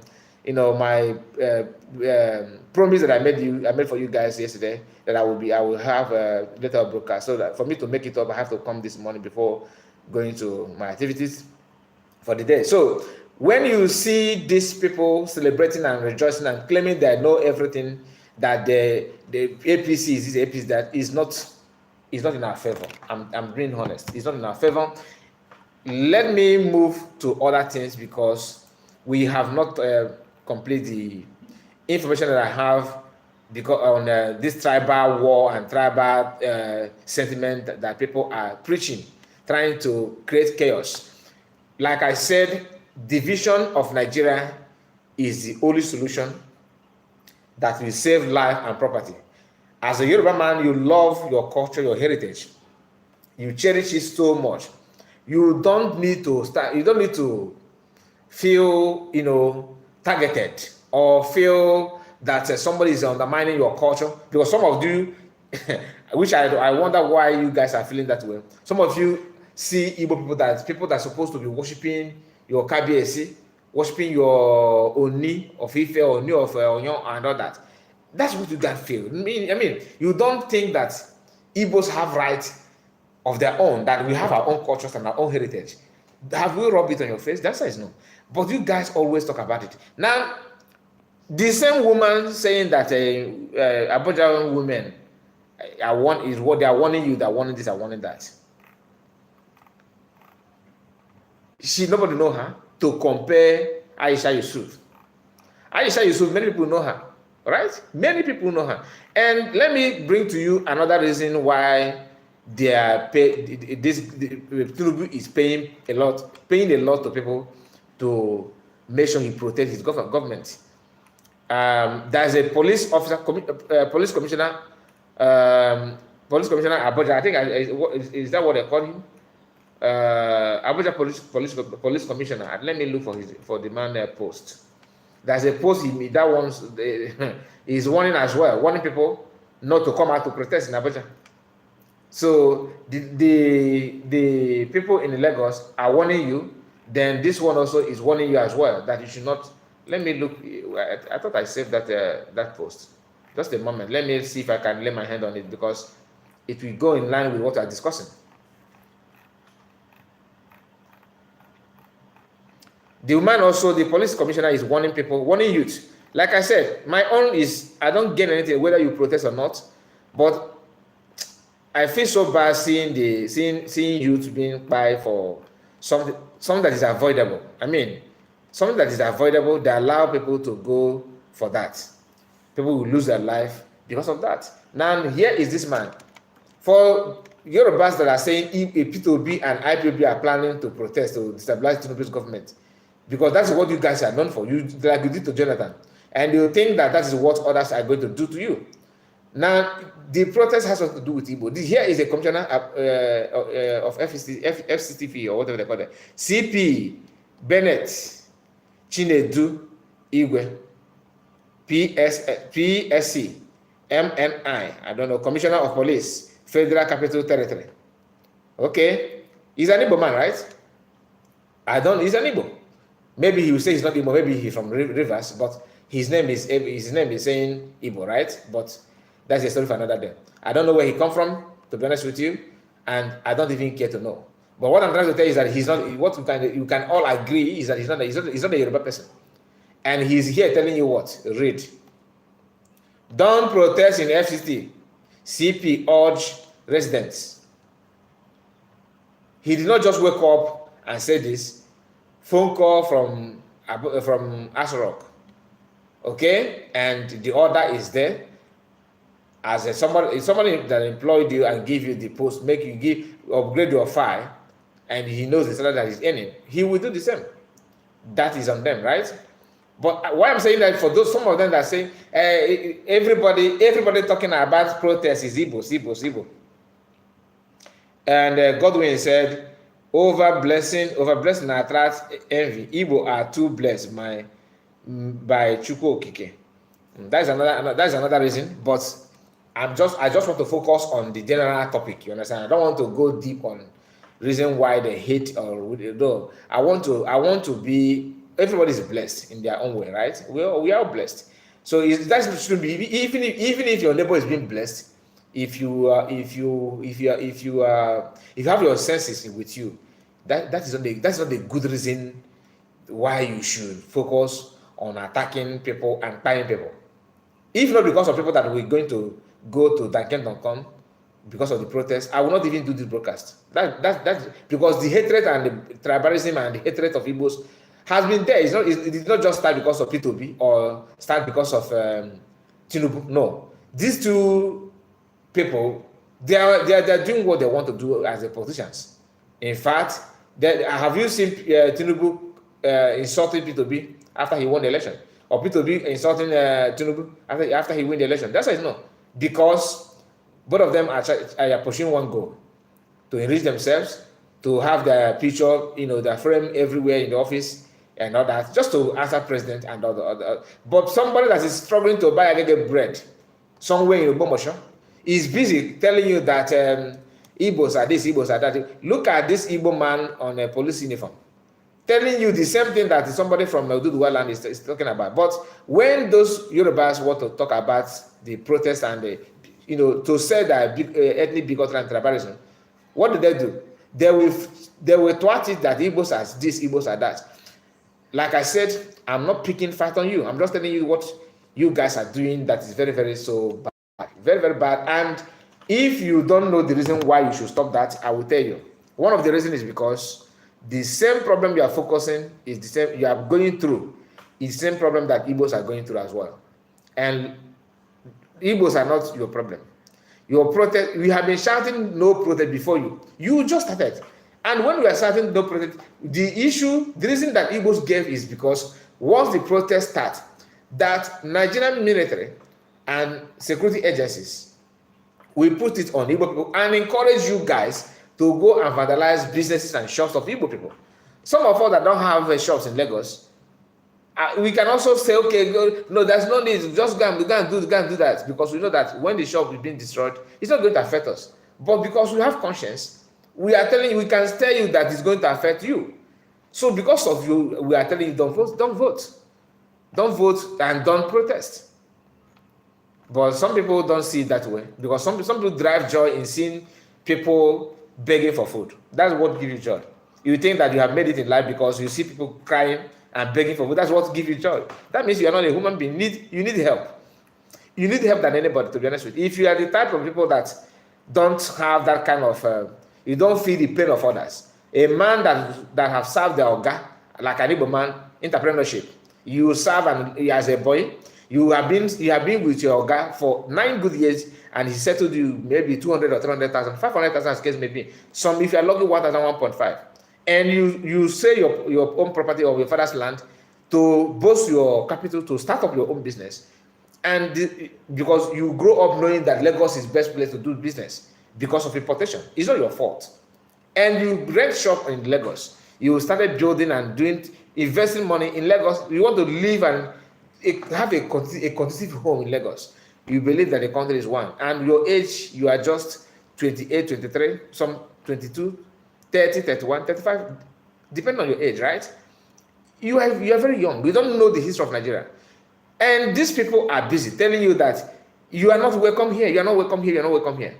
promise that I made for you guys yesterday, that I will have a later broadcast. So that for me to make it up, I have to come this morning before going to my activities for the day. So when you see these people celebrating and rejoicing and claiming they know everything, that the APC is this APC, that is not in our favor. I'm being honest. It's not in our favor. Let me move to other things, because we have not complete the information that I have because on this tribal war and tribal sentiment that people are preaching, trying to create chaos. Like I said, division of Nigeria is the only solution that will save life and property. As a Yoruba man, you love your culture, your heritage. You cherish it so much. You don't need to feel, targeted or feel that somebody is undermining your culture, because some of you, which I wonder why you guys are feeling that way. Some of you see Igbo people that are supposed to be worshiping your Kabiesi, worshiping your Oni of Ife, Oni of Onyo and all that. That's what you guys feel. I mean, you don't think that Igbos have rights of their own, that we have our own cultures and our own heritage. Have we rubbed it on your face? The answer is no. But you guys always talk about it. Now, the same woman saying that Abuja women is what they are warning you, that warning this, are warning that. Nobody know her to compare Aisha Yusuf. Aisha Yusuf, many people know her, right? Many people know her. And let me bring to you another reason why they are Tinubu is paying a lot to people to make sure he protects his government. There's a police officer, police commissioner Abuja. I think is that what they call him? Abuja police commissioner. Let me look for the man post. There's a post that one's is warning as well, warning people not to come out to protest in Abuja. So the people in Lagos are warning you. Then this one also is warning you as well that you should not. Let me look. I thought I saved that post. Just a moment. Let me see if I can lay my hand on it, because it will go in line with what we are discussing. The woman also, the police commissioner, is warning people, warning youth. Like I said, my own is, I don't gain anything whether you protest or not, but I feel so bad seeing youth being by for something that is avoidable. I mean, something that is avoidable, they allow people to go for that. People will lose their life because of that. Now, here is this man. For Yorubas that are saying P2B and IPOB are planning to protest to destabilize Tinubu's government, because that's what you guys are known for. Like you did to Jonathan. And you think that is what others are going to do to you. Now, the protest has something to do with Igbo. Here is a commissioner of FCTV or whatever they call it. CP Bennett Chinedu Igwe, PSC, MNI, I don't know, Commissioner of Police, Federal Capital Territory. Okay? He's an Igbo man, right? He's an Igbo. Maybe he will say he's not Igbo, maybe he's from Rivers, but his name is saying Igbo, right? But that's a story for another day. I don't know where he come from, to be honest with you, and I don't even care to know. But what I'm trying to tell you is that he's not. What you can all agree is that he's not a Yoruba person, and he's here telling you what. Read. Don't protest in FCT. CP urge residents. He did not just wake up and say this. Phone call from Asarok, okay, and the order is there. As somebody that employed you and give you the post, make you upgrade your file, and he knows the salary that he's earning, he will do the same. That is on them, right? But why I'm saying that, for some of them that say everybody talking about protest is Igbo. And Godwin said, over blessing attracts envy. Igbo are too blessed by Chukwu Okike. That's another reason. But I just want to focus on the general topic. You understand? I don't want to go deep on reason why they hate or no. I want to be. Everybody is blessed in their own way, right? We are blessed. So that should be, even if your neighbor is being blessed. If you have your senses with you, that's not the good reason why you should focus on attacking people and tying people. If not because of people that we're going to go to Duncan.com because of the protest, I will not even do this broadcast. That's because the hatred and the tribalism and the hatred of Igbos has been there. It did not just start because of P2B or start because of Tinubu. No, these two people, they are doing what they want to do as the politicians. In fact, have you seen Tinubu insulting P2B after he won the election, or P2B insulting Tinubu after he won the election? That's why it's no, because both of them are pursuing one goal: to enrich themselves, to have their picture, their frame everywhere in the office and all that, just to answer president and all the. But somebody that is struggling to buy a bread somewhere in Ubomosho is busy telling you that Igbos are this, Igbos are that. Look at this Igbo man on a police uniform, telling you the same thing that somebody from Oduduwa land is talking about. But when those Yorubas want to talk about the protest and to say that ethnic bigotry and tribalism, what do? They will twat it that Igbos are this, Igbos are that. Like I said, I'm not picking fight on you. I'm just telling you what you guys are doing that is very, very so bad. Very, very bad. And if you don't know the reason why you should stop that, I will tell you. One of the reasons is because the same problem you are focusing is the same you are going through is the same problem that Igbos are going through as well. And Igbos are not your problem. Your protest, we have been shouting no protest before you. You just started. And when we are shouting no protest, the reason that Igbos gave is because once the protest starts, that Nigerian military and security agencies will put it on Igbo people and encourage you guys to go and vandalize businesses and shops of Igbo people. Some of us that don't have shops in Lagos, we can also say, okay, no, there's no need, just go and do that, because we know that when the shop is being destroyed, it's not going to affect us. But because we have conscience, we are telling you, we can tell you that it's going to affect you. So because of you, we are telling you, don't vote. Don't vote and don't protest. But some people don't see it that way, because some people derive joy in seeing people begging for food. That's what gives you joy. You think that you have made it in life because you see people crying and begging for food. That's what gives you joy. That means you are not a human being. You need help. You need help than anybody, to be honest with you. If you are the type of people that don't have that kind of, you don't feel the pain of others. A man that have served the Oga, like an Igbo man, entrepreneurship. You serve as a boy. You have been with your Oga for 9 good years, and he settled you maybe 200 or 300,000, 500,000 as case maybe. Some, if you are lucky, 1,000, 1.5. And you sell your own property or your father's land to boost your capital to start up your own business. And because you grow up knowing that Lagos is the best place to do business because of importation. It's not your fault. And you rent shop in Lagos. You started building and investing money in Lagos. You want to live and have a conducive home in Lagos. You believe that the country is one. And your age, you are just 28, 23, some 22, 30, 31, 35, depending on your age, right? You are very young. You don't know the history of Nigeria. And these people are busy telling you that you are not welcome here, you are not welcome here, you are not welcome here.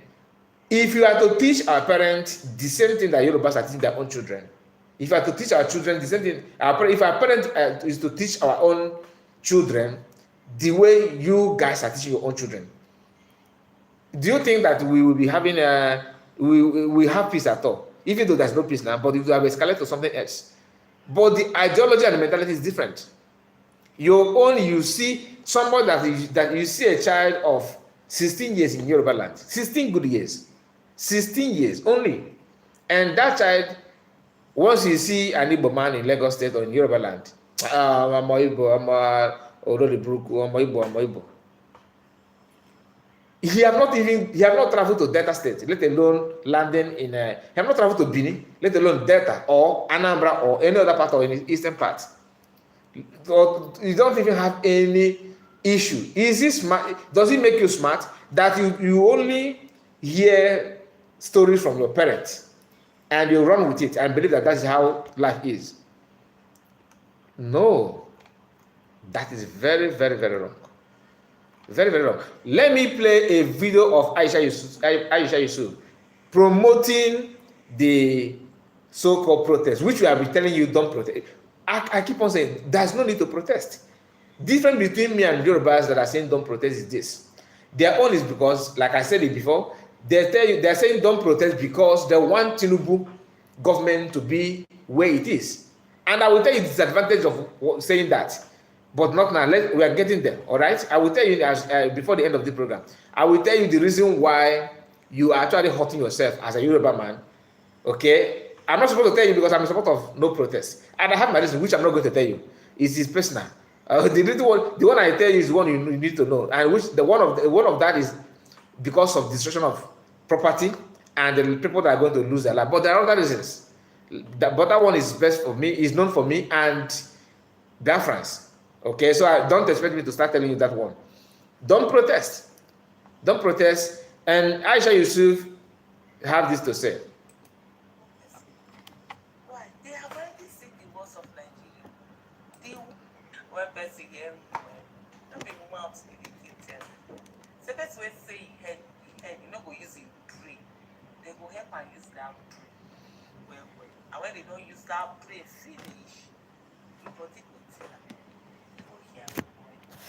If you are to teach our parents the same thing that Yorubas are teaching their own children, if you are to teach our children the same thing, if our parents is to teach our own children the way you guys are teaching your own children, do you think that we will be having we have peace at all? Even though there's no peace now, but it will have escalated to something else. But the ideology and the mentality is different. Your own, you see somebody that you see a child of 16 years in Yoruba land, 16 good years, 16 years only, and that child, once you see an Igbo man in Lagos State or in Yoruba land, I'm Igbo, I'm Igbo. He have not traveled to Delta State, let alone landing in he have not traveled to Benin, let alone Delta or Anambra or any other part or in the eastern part. You don't even have any issue. Is it smart? Does it make you smart that you only hear stories from your parents and you run with it and believe that that's how life is? No, that is very, very, very wrong. Very, very wrong. Let me play a video of Aisha Yusuf promoting the so-called protest, which we have been telling you don't protest. I keep on saying there's no need to protest. Difference between me and Yorubas that are saying don't protest is this. Their own is because, like I said it before, they're saying don't protest because they want Tinubu government to be where it is. And I will tell you the disadvantage of saying that. But not now. We are getting there, all right? I will tell you before the end of the program. I will tell you the reason why you are actually hurting yourself as a Yoruba man, okay? I'm not supposed to tell you because I'm in support of no protest. And I have my reason, which I'm not going to tell you. It's personal. The one I tell you is the one you need to know. And which one of that is because of destruction of property and the people that are going to lose their life. But there are other reasons. But that one is best for me, is known for me and Biafrans. Okay, so I don't expect me to start telling you that one. Don't protest. Don't protest. And Aisha Yusuf have this to say. Why? They have already seen the worst of Nigeria. One person here, the people mouths in the kitchen. So that's why say head, you know, go use it pray. They go help and use that pray. Well. And when they don't use that pray finish, you put it with go here.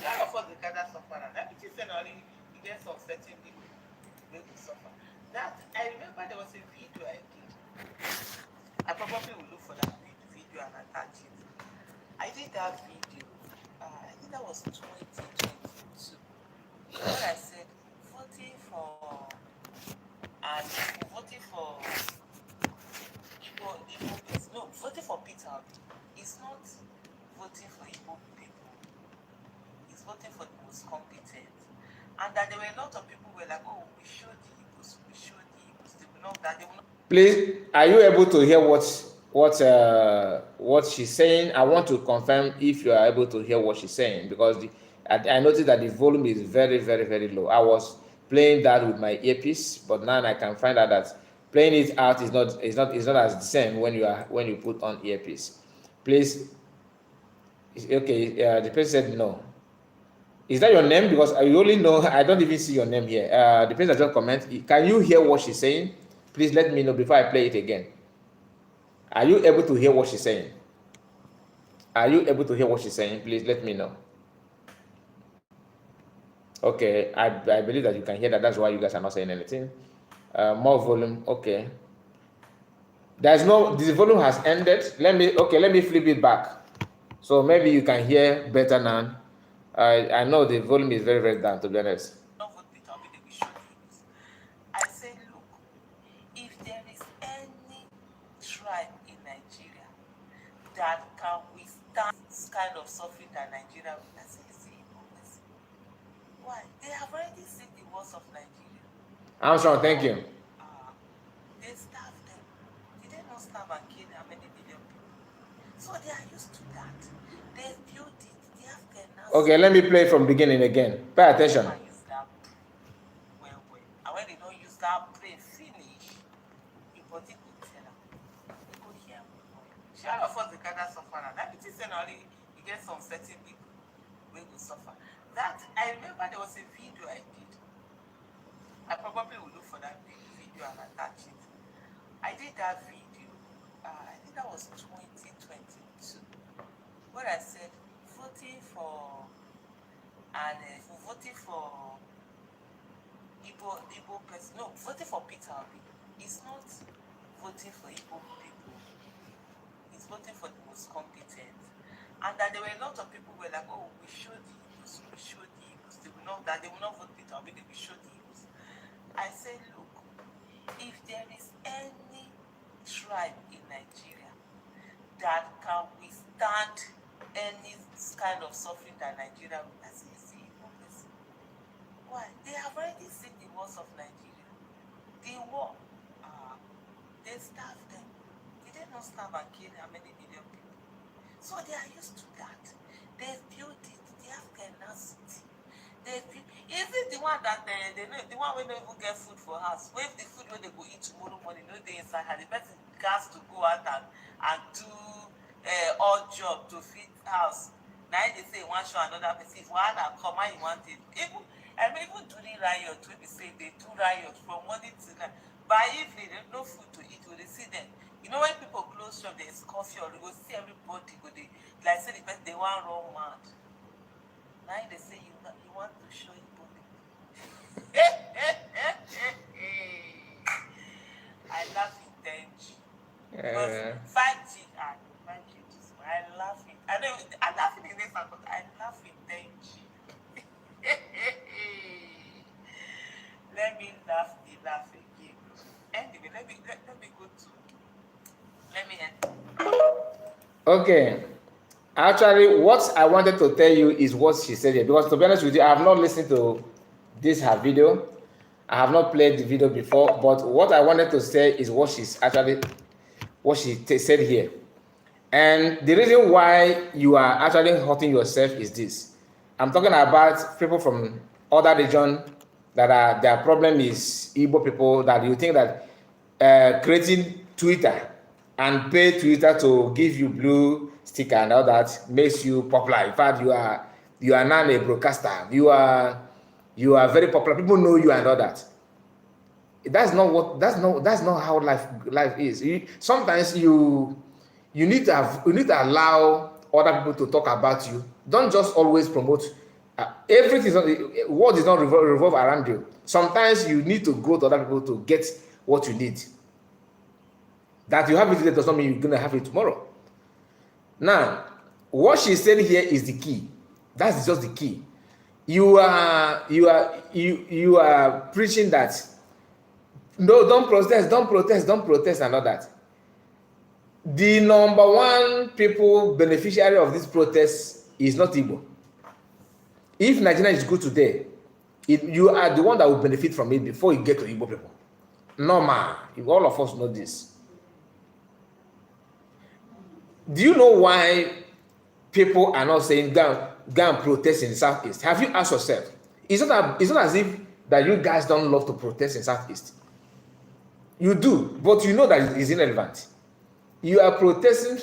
Yeah, of course, the gather suffer. That which is only you get some certain people will suffer. That I remember there was a video I did. I probably will look for that video and attach it. I did that video. I think that was 2022. Where I said voting for and voting for voting for Peter Obi is not voting for Igbo people. It's voting for the most competent. And that there were a lot of people who were like, oh, we showed the Igbos. They will not that they will not. Please, are you able to hear what she's saying? I want to confirm if you are able to hear what she's saying, because I noticed that the volume is very, very, very low. I was playing that with my earpiece, but now I can find out that playing it out is not as the same when you put on earpiece. Please, okay. The person said no. Is that your name? Because I only know, I don't even see your name here. The person just comment. Can you hear what she's saying? Please let me know before I play it again. Are you able to hear what she's saying? Are you able to hear what she's saying? Please let me know. Okay, I believe that you can hear that. That's why you guys are not saying anything. More volume. Okay. This volume has ended. Let me flip it back. So maybe you can hear better now. I know the volume is very, very down, to be honest. I say, look, if there is any tribe in Nigeria that can withstand this kind of suffering that Nigeria will, I say, it's the Igbo person. Why? They have already seen the worst of Nigeria. I'm sorry, thank you. They starve them. Did they not starve and kill how many million people? So they are used to that. They built it. They have their Okay, let me play from beginning again. Pay attention. Use that well. And when they don't use that pray finish, you put it with teller. You go here. Shall of us the gather suffer. That it is only you get some certain people will suffer. That I remember there was a video I did. I probably will look for that video and attach it. I did that video. I think that was 2022, where I said voting for Igbo person. No, voting for Peter Obi is not voting for Igbo people. It's voting for the most competent. And that there were a lot of people who were like, oh, we show the Igbos. They will not vote Peter Obi, they will show the Igbos. I say, look, if there is any tribe in Nigeria that can withstand any kind of suffering that Nigeria will, I say, it's the Igbo person. Why? They have already seen the worst of Nigeria. The war, they starve them. Did they not starve and kill how many million people? So they are used to that. They built it. They have tenacity. Even the one that the one when they don't even get food for house, where the food when they go eat tomorrow morning, no they inside her, the person has to go out and do odd job to feed house. Now they say one show another person, one and come and you want it. Even during riot, when they say they do riot from morning to night. By evening, there's no food to eat, when they see them. You know when people close shop, there's coffee or they go see everybody go they like say the person they want run mad. Now they say you want to show Igbo people. I laugh in 10G. Because 5G, I laugh in. I laugh in the next one, but I laugh in 10G. Let me laugh again. Anyway, let me go to. Let me end. Okay. Actually, what I wanted to tell you is what she said here, because to be honest with you, I have not listened to her video. I have not played the video before, but what I wanted to say is what she said here. And the reason why you are actually hurting yourself is this. I'm talking about people from other regions that their problem is Igbo people, that you think that creating Twitter and pay Twitter to give you blue sticker and all that makes you popular. In fact, you are now a broadcaster. You are very popular. People know you and all that. That's not how life is. Sometimes you need to allow other people to talk about you. Don't just always promote. Everything, world is not revolve around you. Sometimes you need to go to other people to get what you need. That you have it today does not mean you're going to have it tomorrow. Now, what she said here is the key. That's just the key. You are preaching that no, don't protest, and all that. The number one people beneficiary of this protest is not Igbo. If Nigeria is good today, you are the one that will benefit from it before you get to Igbo people. Normal. All of us know this. Do you know why people are not saying go and protest in the Southeast? Have you asked yourself? It's not as if that you guys don't love to protest in Southeast. You do, but you know that it's irrelevant. You are protesting.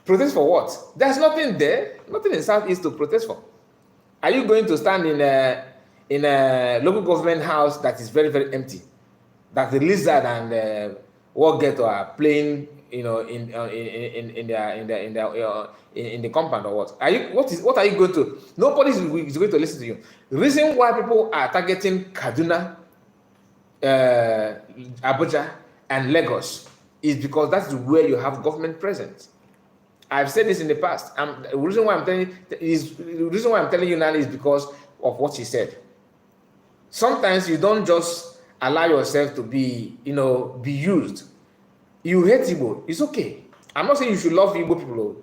Protest for what? There's nothing there. Nothing in Southeast to protest for. Are you going to stand in a local government house that is very, very empty? That the lizard and war ghetto are playing, in the compound or what? What are you going to? Nobody is going to listen to you. The reason why people are targeting Kaduna, Abuja, and Lagos is because that's where you have government present. I've said this in the past. The reason why I'm telling you now is because of what she said. Sometimes you don't just allow yourself to be used. You hate Igbo, it's okay. I'm not saying you should love Igbo people.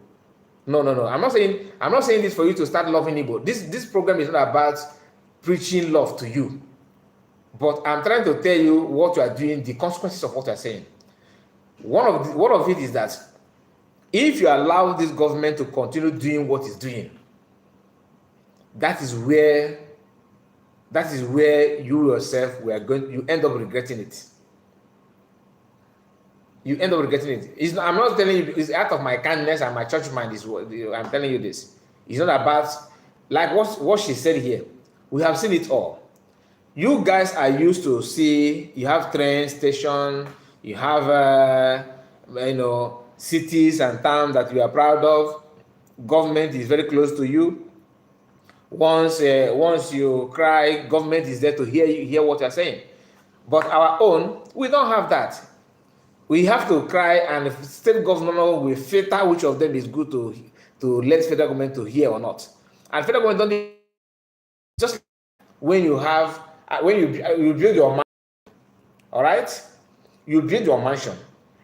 No. I'm not saying this for you to start loving Igbo. This program is not about preaching love to you. But I'm trying to tell you what you are doing, the consequences of what you are saying. One of it is that if you allow this government to continue doing what it's doing, that is where you yourself you end up regretting it. You end up regretting it. I'm not telling you, it's out of my kindness and my church mind is what I'm telling you this. It's not about, like what she said here. We have seen it all. You guys are used to see, you have train station, you have, cities and towns that you are proud of. Government is very close to you. Once you cry, government is there to hear what you're saying. But our own, we don't have that. We have to cry, and the state government will filter which of them is good to let federal government to hear or not. And federal government don't just when you build your mansion, all right? You build your mansion,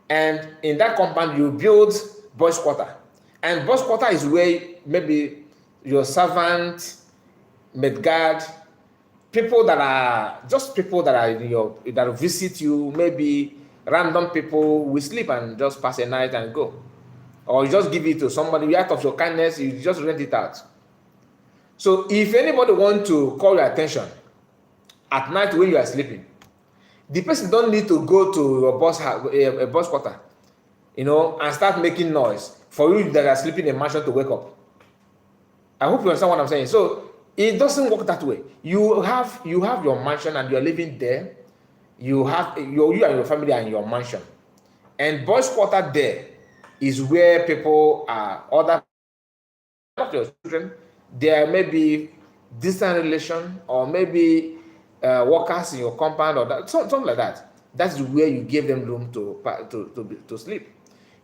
and in that compound you build boys' quarter, and boys' quarter is where maybe your servant, maid guard, people that are that visit you, maybe random people will sleep and just pass a night and go, or you just give it to somebody out of your kindness. You just rent it out. So if anybody want to call your attention at night when you are sleeping, the person don't need to go to your boss quarter, and start making noise for you that are sleeping in a mansion to wake up. I hope you understand what I'm saying. So it doesn't work that way. You have your mansion and you are living there. You and your family are in your mansion, and boys' quarter there is where people are other of your children. There may be distant relation, or maybe workers in your compound, or that something like that. That's where you give them room to sleep.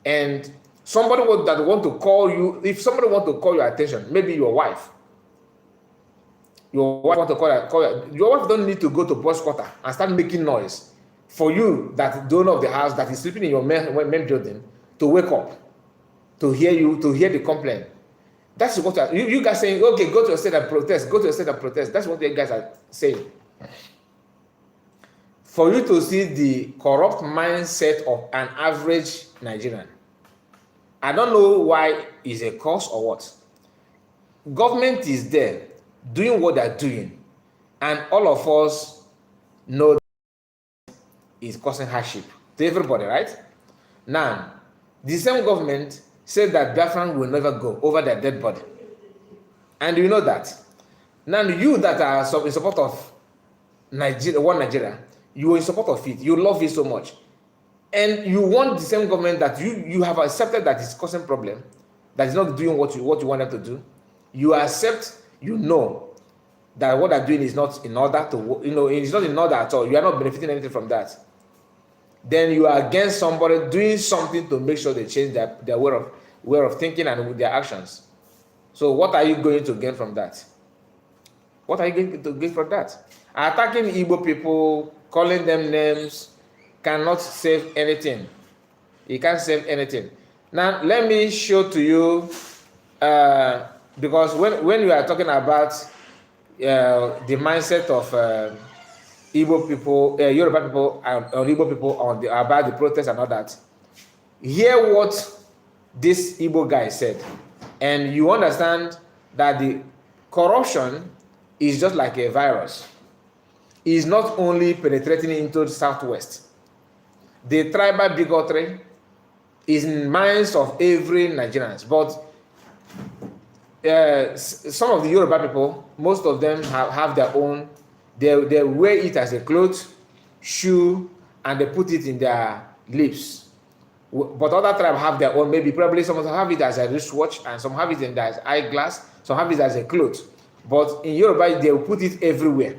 And somebody that want to call you, if somebody want to call your attention, maybe your wife. Your wife want to call your wife don't need to go to boys' quarter and start making noise for you, that the owner of the house that is sleeping in your main building, to wake up, to hear the complaint. That's what you guys saying. Okay, go to your state and protest. Go to your state and protest. That's what you guys are saying. For you to see the corrupt mindset of an average Nigerian, I don't know why it's a cause or what. Government is there doing what they're doing, and all of us know that it's causing hardship to everybody, right? Now, the same government said that Biafra will never go over their dead body, and you know that. Now, you that are in support of Nigeria, You are in support of it. You love it so much. And you want the same government that you have accepted that is causing problem, that is not doing what you want them to do. You accept, you know that what they're doing is not in order to, it's not in order at all. You are not benefiting anything from that. Then you are against somebody doing something to make sure they change their way of thinking and their actions. So what are you going to gain from that? What are you going to gain from that? Attacking Igbo people, calling them names, cannot save anything. It can't save anything. Now, let me show to you, because when you are talking about the mindset of Igbo people, Yoruba people, and Igbo people about the protest and all that, hear what this Igbo guy said, and you understand that the corruption is just like a virus. It's not only penetrating into the southwest. The tribal bigotry is in minds of every Nigerian. But some of the Yoruba people, most of them have their own. They wear it as a cloth, shoe, and they put it in their lips. But other tribes have their own. Maybe probably some of them have it as a wristwatch, and some have it in their eyeglass. Some have it as a cloth. But in Yoruba, they will put it everywhere.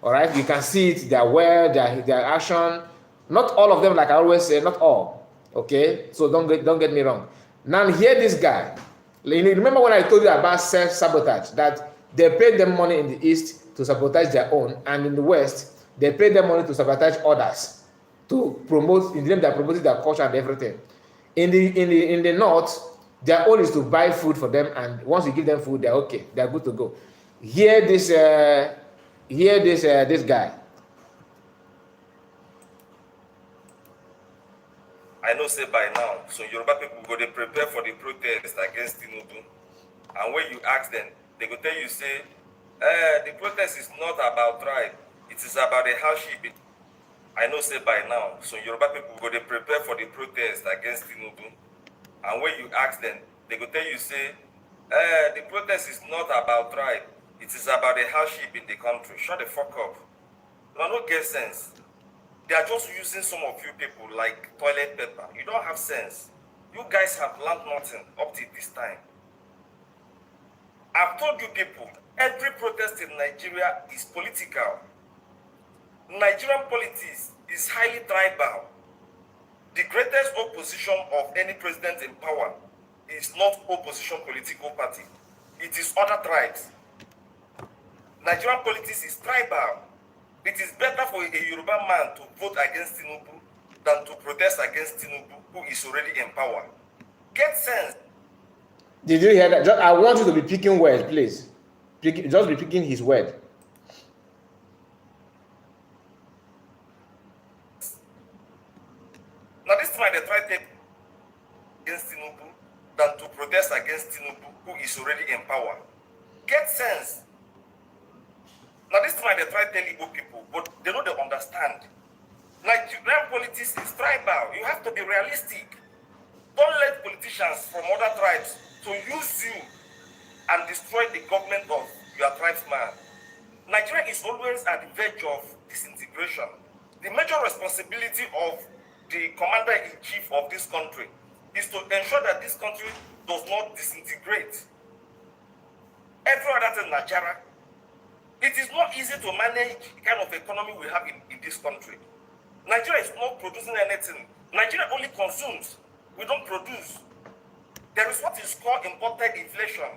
All right, you can see it. Their wear, their action. Not all of them, like I always say, not all. Okay, so don't get me wrong. Now hear this guy. Remember when I told you about self-sabotage, that they paid them money in the east to sabotage their own, and in the west they paid them money to sabotage others, to promote, in the name they're promoting their culture and everything. In the north, their own is to buy food for them, and once you give them food, they're okay, they're good to go. Hear this guy. I know say by now, so Yoruba people go they prepare for the protest against Tinubu. And when you ask them, they go tell you say, the protest is not about tribe, it is about the housekeeping. I know say by now, so Yoruba people go they prepare for the protest against Tinubu. And when you ask them, they go tell you say, the protest is not about tribe, it is about the hardship in the country. Shut the fuck up. No, no get sense. They are just using some of you people like toilet paper. You don't have sense. You guys have learned nothing up to this time. I've told you people, every protest in Nigeria is political. Nigerian politics is highly tribal. The greatest opposition of any president in power is not opposition political party. It is other tribes. Nigerian politics is tribal. It is better for a Yoruba man to vote against Tinubu than to protest against Tinubu, who is already in power. Get sense. Did you hear that? I want you to be picking words, please. Just be picking his word. Now this time they try to take against Tinubu than to protest against Tinubu, who is already in power. Get sense. Now this time they try to tell Igbo people, but they don't understand. Nigerian politics is tribal. You have to be realistic. Don't let politicians from other tribes to use you and destroy the government of your tribesman. Nigeria is always at the verge of disintegration. The major responsibility of the commander-in-chief of this country is to ensure that this country does not disintegrate. Every other thing, Nigeria, it is not easy to manage the kind of economy we have in this country. Nigeria is not producing anything. Nigeria only consumes. We don't produce. There is what is called imported inflation.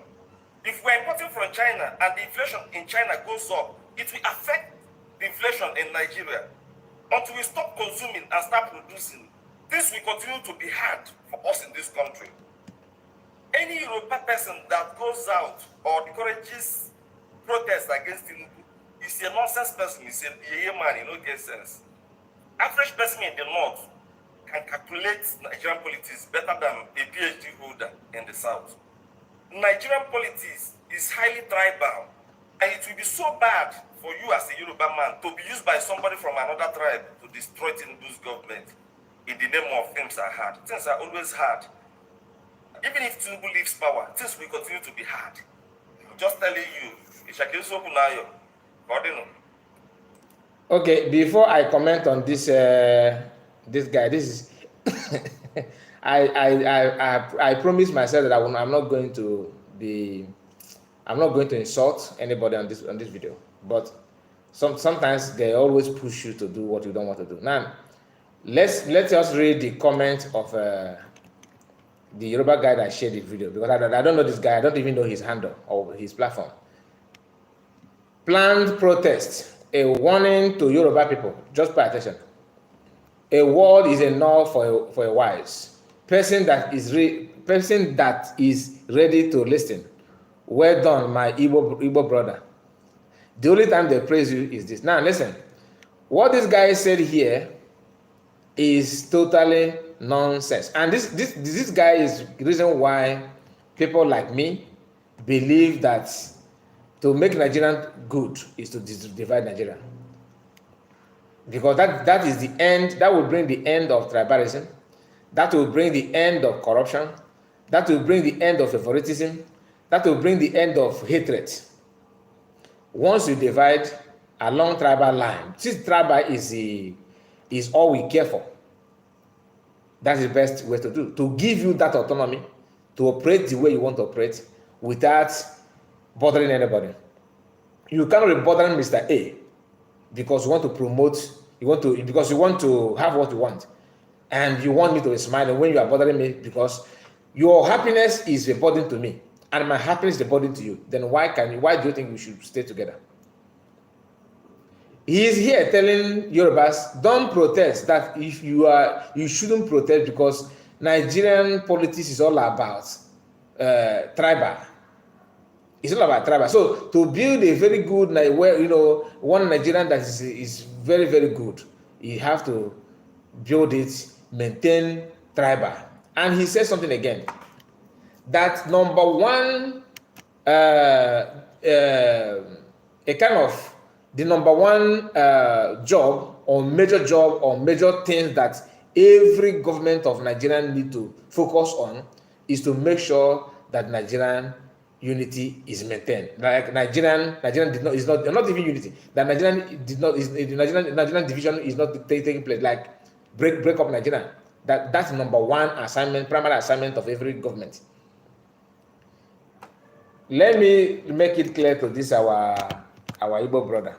If we're importing from China and the inflation in China goes up, it will affect the inflation in Nigeria. Until we stop consuming and start producing, this will continue to be hard for us in this country. Any Yoruba person that goes out or encourages protest against Tinubu is a nonsense person. He's a man, he don't get sense. Average person in the north can calculate Nigerian politics better than a PhD holder in the south. Nigerian politics is highly tribal, and it will be so bad for you as a Yoruba man to be used by somebody from another tribe to destroy Tinubu's government in the name of things are hard. Things are always hard. Even if Tinubu leaves power, things will continue to be hard. I'm just telling you. Okay, before I comment on this this guy, this is I promised myself that I'm not going to be, I'm not going to insult anybody on this video, but sometimes they always push you to do what you don't want to do. Now, let us read the comment of the Yoruba guy that shared the video, because I don't know this guy. I don't even know his handle or his platform. Planned protest, a warning to Yoruba people. Just pay attention. A word is enough for a wise person that is ready to listen. Well done, my Igbo brother. The only time they praise you is this. Now listen, what this guy said here is totally nonsense. And this guy is the reason why people like me believe that to make Nigeria good is to divide Nigeria. Because that is the end, that will bring the end of tribalism, that will bring the end of corruption, that will bring the end of favoritism, that will bring the end of hatred. Once you divide along tribal line, since tribal is all we care for, that's the best way to do, to give you that autonomy to operate the way you want to operate without bothering anybody. You cannot be bothering Mr. A because you want to promote, because you want to have what you want, and you want me to be smiling when you are bothering me because your happiness is a burden to me and my happiness is a burden to you. Then why do you think we should stay together? He is here telling Yorubas, don't protest. That if you shouldn't protest because Nigerian politics is all about tribal. It's all about tribal. So to build a very good, one Nigerian that is very, very good, you have to build it, maintain tribal. And he says something again, that number one, the number one job or major things that every government of Nigeria need to focus on is to make sure that Nigerian unity is maintained. Like Nigerian is not even unity. That Nigerian division is not taking place. Like break up Nigeria. That's number one assignment, primary assignment of every government. Let me make it clear to this our Igbo brother.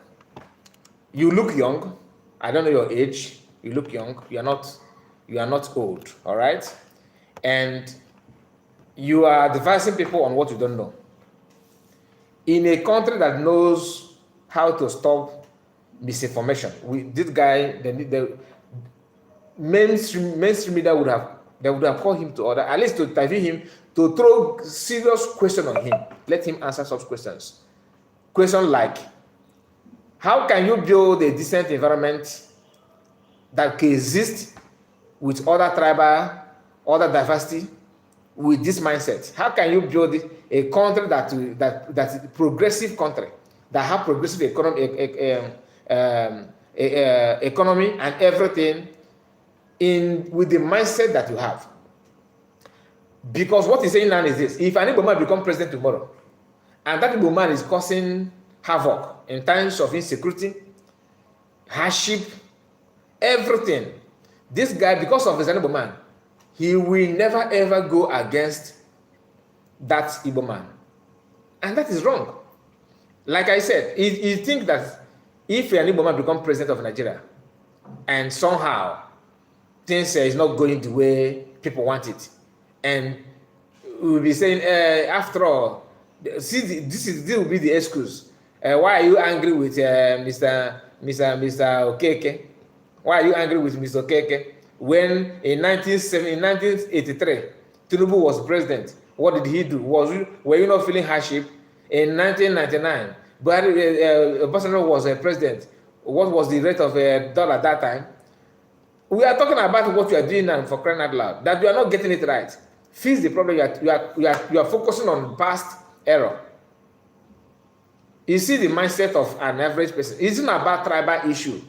You look young. I don't know your age. You look young. You are not old. All right, and you are advising people on what you don't know. In a country that knows how to stop misinformation, this guy, the mainstream media would have called him to order, at least to interview him, to throw serious question on him. Let him answer such questions. Question like, how can you build a decent environment that can exist with other tribal, other diversity, with this mindset? How can you build a country that's a progressive country, that have progressive economy and everything with the mindset that you have? Because what he's saying now is this: if an Igbo man become president tomorrow, and that Igbo man is causing havoc in times of insecurity, hardship, everything, this guy, because of his Igbo man, he will never ever go against that Igbo man. And that is wrong. Like I said, you think that if an Igbo man become president of Nigeria and somehow things is not going the way people want it, and we will be saying, after all, see, this will be the excuse. Why are you angry with Mr. Okeke? Why are you angry with Mr. Okeke? When in 1983, Trib was president, what did he do? Were you not feeling hardship? In 1999, Obasanjo was a president. What was the rate of dollar at that time? We are talking about what you are doing now, for crying out loud, that you are not getting it right. Fix the problem. You are focusing on past error. You see the mindset of an average person. It's not about tribal issue,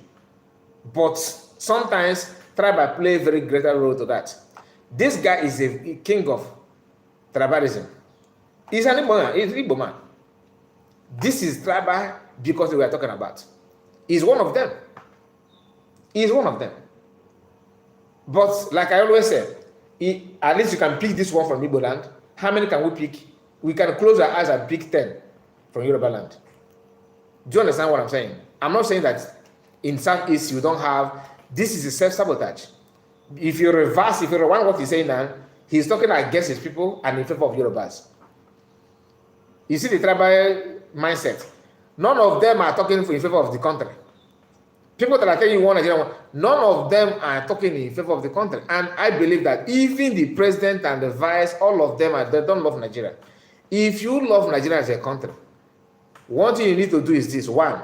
but sometimes tribal play a very greater role to that. This guy is a king of tribalism. He's an Igbo man. This is tribal because we are talking about. He's one of them. He's one of them. But like I always say, at least you can pick this one from Igbo land. How many can we pick? We can close our eyes and pick 10 from Yoruba land. Do you understand what I'm saying? I'm not saying that in Southeast you don't have, this is a self-sabotage. If you rewind what he's saying now, he's talking against his people and in favor of Yorubas. You see the tribal mindset. None of them are talking in favor of the country. People that are telling you one Nigeria, none of them are talking in favor of the country. And I believe that even the president and the vice, all of them, they don't love Nigeria. If you love Nigeria as a country, one thing you need to do is this. One,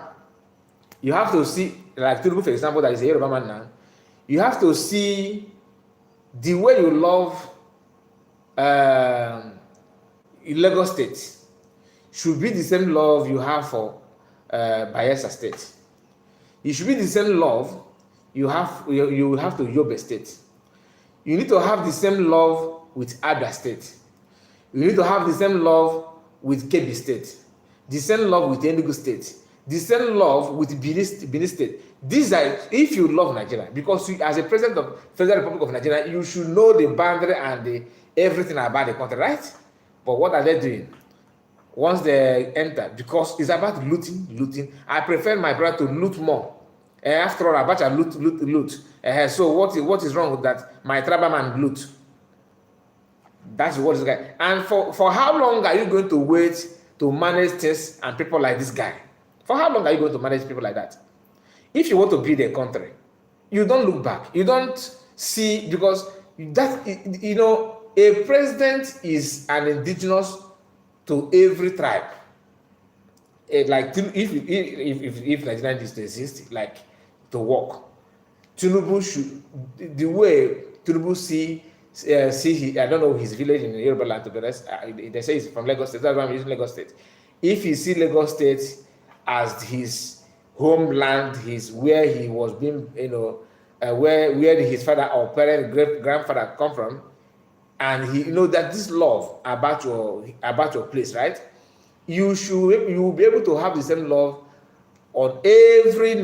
you have to see, like Trib, for example, that is a Yoruba man now, you have to see the way you love Lagos State should be the same love you have for Bayelsa State. It should be the same love you have to Yobe State. You need to have the same love with Abia State. You need to have the same love with Kebbi State, the same love with Enugu State, the same love with Benin State. These are, if you love Nigeria, because you, as a president of Federal Republic of Nigeria, you should know the boundary and everything about the country, right? But what are they doing? Once they enter, because it's about looting. I prefer my brother to loot more. After all, Abacha loot. So what is wrong with that? My tribal man loot. That's what this guy. And for how long are you going to wait to manage things and people like this guy? For how long are you going to manage people like that? If you want to build a country, you don't look back. You don't see, because that, you know, a president is an indigenous to every tribe. Like if Nigeria is to exist, like to work, Tinubu should, the way Tinubu see I don't know his village in Yoruba land, to be honest. They say he's from Lagos State. That's why I'm using Lagos State. If he see Lagos State as his homeland, where he was being, you know, where his father or parent, great grandfather come from, and he, you know, that this love about your place, right? You will be able to have the same love on every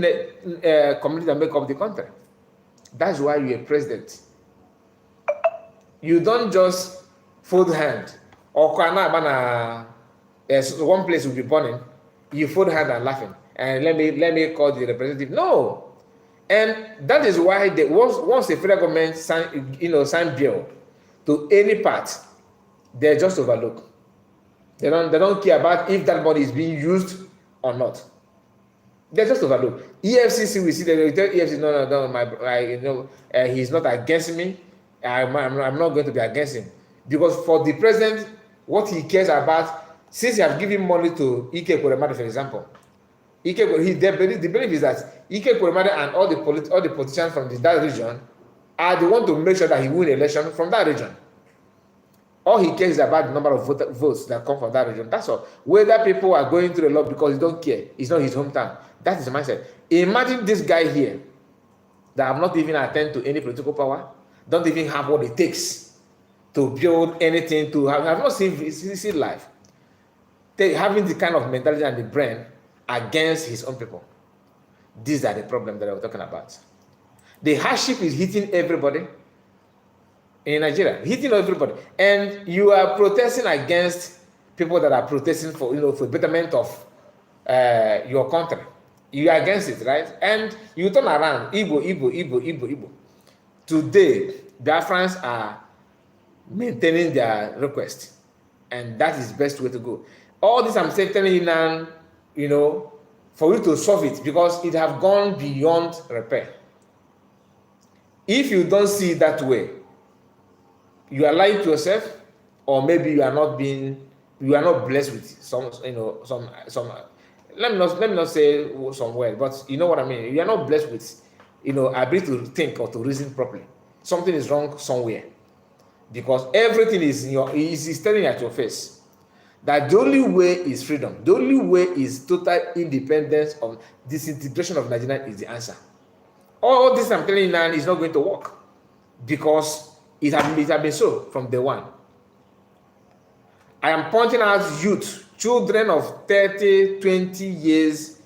community that make up the country. That's why you're a president. You don't just fold hand or one place will be burning. You fold hand and laughing and let me call the representative. No, and that is why once the federal government sign bill to any part, they just overlook. They don't care about if that money is being used or not. They just overlook. EFCC, we see that they tell EFCC, no, he's not against me. I'm not going to be against him, because for the president, what he cares about, since he has given money to Ike Ekweremadu, for example, the belief is that Ike Ekweremadu and all the politicians from that region are the one to make sure that he win election from that region. All he cares is about the number of votes that come from that region. That's all. Whether people are going through a lot because he don't care, it's not his hometown. That is the mindset. Imagine this guy here that have not even attend to any political power, don't even have what it takes to build anything, to have not seen life. Having the kind of mentality and the brain against his own people. These are the problems that I was talking about. The hardship is hitting everybody in Nigeria, hitting everybody. And you are protesting against people that are protesting for, for betterment of your country. You are against it, right? And you turn around, Igbo. Today, Biafrans are maintaining their request, and that is the best way to go. All this I'm saying, telling you now, for you to solve it, because it have gone beyond repair. If you don't see it that way, you are lying to yourself, or maybe you are not blessed with some. Let me not say some word, but you know what I mean. You are not blessed with, ability to think or to reason properly. Something is wrong somewhere, because everything is is staring at your face. That the only way is freedom. The only way is total independence of disintegration of Nigeria is the answer. All this I'm telling you now is not going to work, because it has been so from day one. I am pointing out youth, children of 30, 20 years,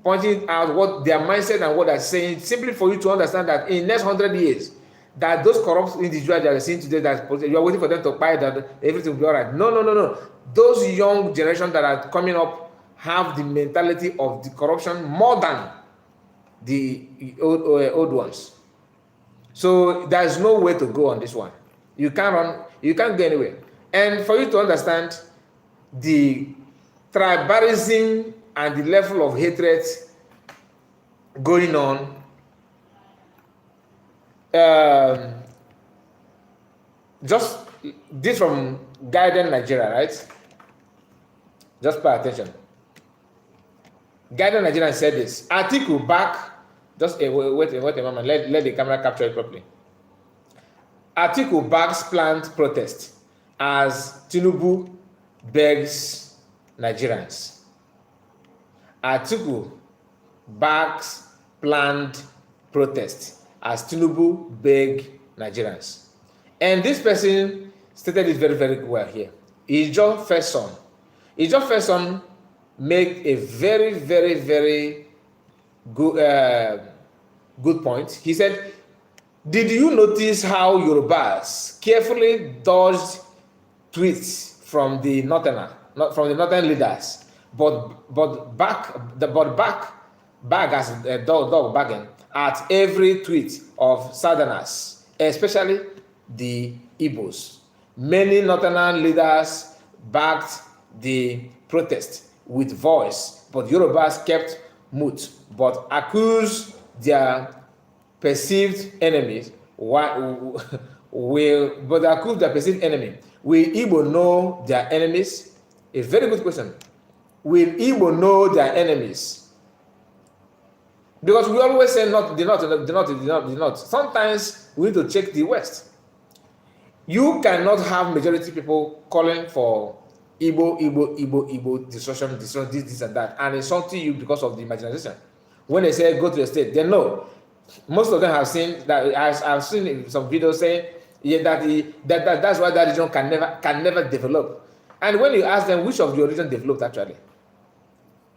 pointing out what their mindset and what they're saying, simply for you to understand that in the next 100 years, that those corrupt individuals that are seeing today, that you are waiting for them to buy, that everything will be all right. No. Those young generations that are coming up have the mentality of the corruption more than the old ones. So there's no way to go on this one. You can't run, you can't go anywhere. And for you to understand the tribalism and the level of hatred going on, just this from Guiding Nigeria, right? Just pay attention. Guiding Nigeria said this article back. Just wait a moment. Let the camera capture it properly. Article backs planned protest as Tinubu begs Nigerians. Article backs planned protest as Tinubu beg Nigerians. And this person stated it very, very well here. Ijo Fesson made a very, very, very good point. He said, did you notice how Yorubas carefully dodged tweets from the northern leaders, but bag as a dog bagging at every tweet of southerners, especially the Igbos. Many northern leaders backed the protest with voice, but Yorubas kept mute, but accused their perceived enemies. Will Igbo know their enemies? A very good question. Will Igbo know their enemies? Because we always say not the north. Sometimes we need to check the west. You cannot have majority people calling for Igbo, destruction, this and that, and insulting you because of the marginalization. When they say go to the state, they know. Most of them have seen that. I've seen some videos saying that's why that region can never develop. And when you ask them which of your region developed actually,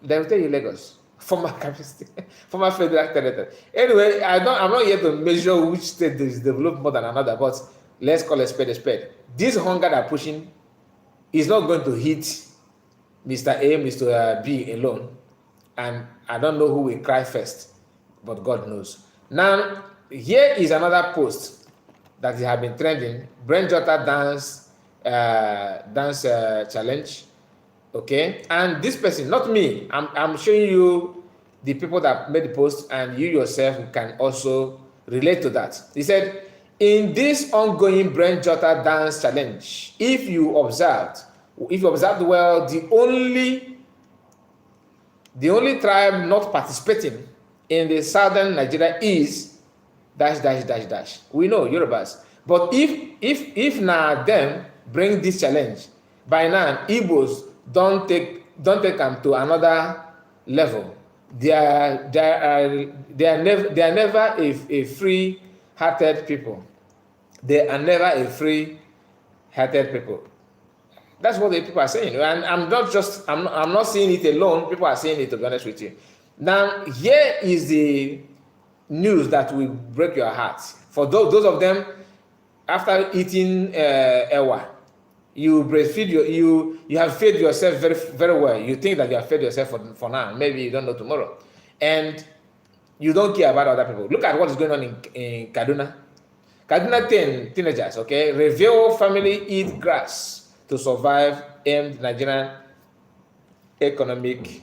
they will tell you Lagos, former federal territory. Anyway, I'm not here to measure which state is developed more than another, but let's call a spade a spade. This hunger they're pushing is not going to hit Mr. A, Mr. B alone, and I don't know who will cry first, but God knows. Now, here is another post that has been trending. Brent Jota dance challenge. Okay, and this person, not me, I'm showing you the people that made the post, and you yourself can also relate to that. He said, in this ongoing Brent Jota dance challenge, if you observed well, the only tribe not participating in the southern Nigeria is dash. We know Yorubas. But if now them bring this challenge, by now Igbos don't take them to another level. They are never a free-hearted people. They are never a free-hearted people. That's what the people are saying, and I'm not saying it alone. People are saying it, to be honest with you. Now, here is the news that will break your heart. For those of them, after eating ewa, you breastfeed you have fed yourself very, very well. You think that you have fed yourself for now. Maybe you don't know tomorrow, and you don't care about other people. Look at what is going on in Kaduna. Kaduna teenagers, okay, reveal family eat grass to survive aimed Nigerian economic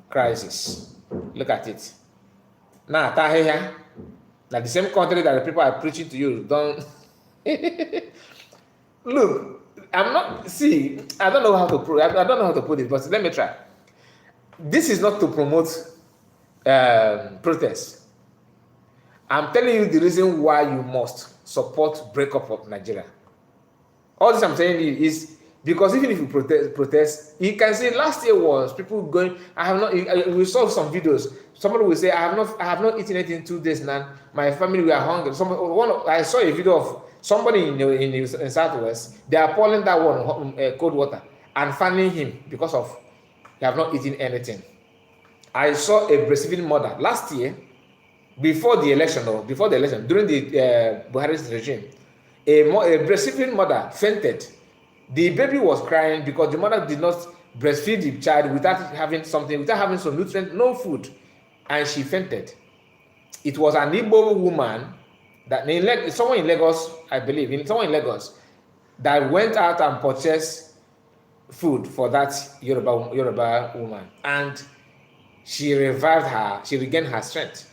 crisis. Look at it. Now, the same country that the people are preaching to you don't. Look, I don't know how to put it, but let me try. This is not to promote protest. I'm telling you the reason why you must support breakup of Nigeria. All this I'm saying is because even if you protest, you can see last year was people going. We saw some videos. Somebody will say, I have not eaten anything 2 days now. My family were hungry. I saw a video of somebody in Southwest. They are pouring that one cold water and fanning him because of he have not eaten anything. I saw a breastfeeding mother last year, before the election, during the Buhari's regime, a breastfeeding mother fainted. The baby was crying because the mother did not breastfeed the child without having some nutrient, no food, and she fainted. It was an Igbo woman someone in Lagos, I believe, someone in Lagos that went out and purchased food for that Yoruba woman, and she revived her. She regained her strength.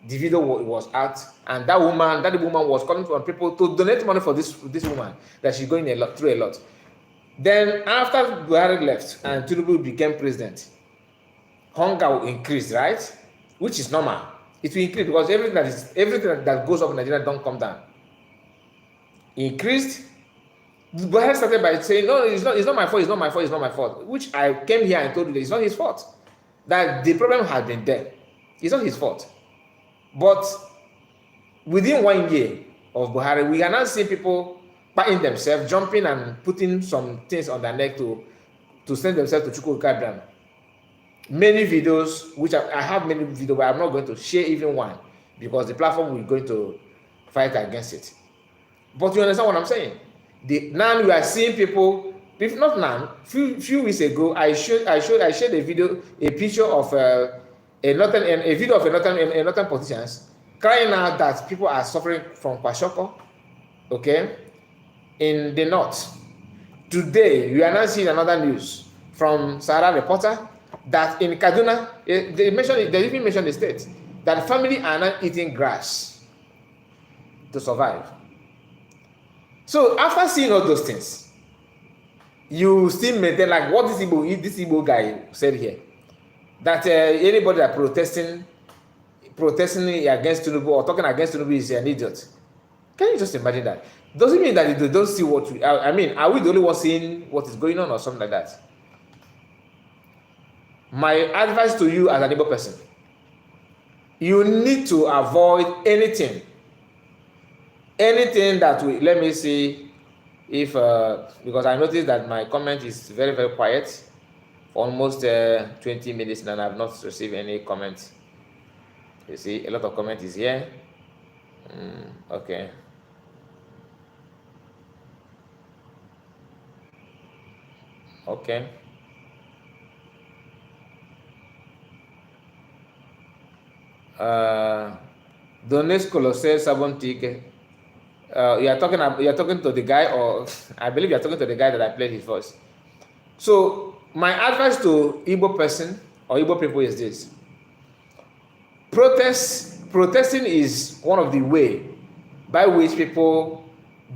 The video was out, and that woman was calling for people to donate money for this woman that she's going through a lot. Then after Buhari left and Tinubu became president, hunger increased, right? Which is normal. It will increase because everything that goes up in Nigeria don't come down. Increased. Buhari started by saying, no, it's not my fault, which I came here and told you that it's not his fault. That the problem has been there. It's not his fault. But within 1 year of Buhari, we are now seeing people patting themselves, jumping and putting some things on their neck to send themselves to Chukwuka. Many videos, which I have many videos, but I'm not going to share even one because the platform will going to fight against it. But you understand what I'm saying? Now we are seeing people. If not now, few weeks ago, I shared a picture of a video of a northern politicians crying out that people are suffering from kwashiorkor, okay, in the north. Today, we are now seeing another news from Sahara Reporter that in Kaduna, they even mentioned the state, that family are now eating grass to survive. So after seeing all those things, you still maintain like what this Igbo guy said here, that anybody that protesting against Tinubu or talking against Tinubu is an idiot. Can you just imagine that? Does it mean that they don't see what are we the only ones seeing what is going on or something like that? My advice to you as an Igbo person, you need to avoid anything that will, let me see if because I noticed that my comment is very, very quiet for almost 20 minutes and I have not received any comment. You see, a lot of comment is here. Okay. Okay. Dones Colossus Sabontique. You are talking to the guy, or I believe you are talking to the guy that I played his voice. So my advice to Igbo person or Igbo people is this: protesting is one of the way by which people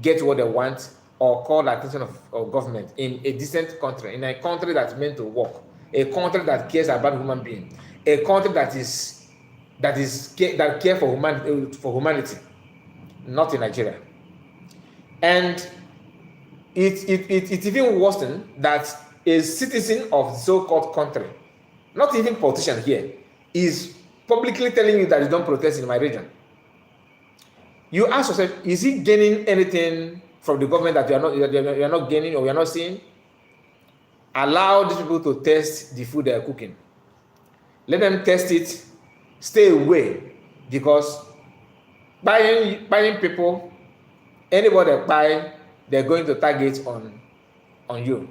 get what they want or call the attention of government in a decent country, in a country that's meant to work, a country that cares about human being, a country that cares for humanity, not in Nigeria. And it's even worse than that a citizen of the so-called country, not even politician here, is publicly telling you that you don't protest in my region. You ask yourself, is he gaining anything from the government that you are not gaining or you are not seeing? Allow these people to test the food they are cooking. Let them test it. Stay away, because buying people, anybody that buy, they're going to target on you.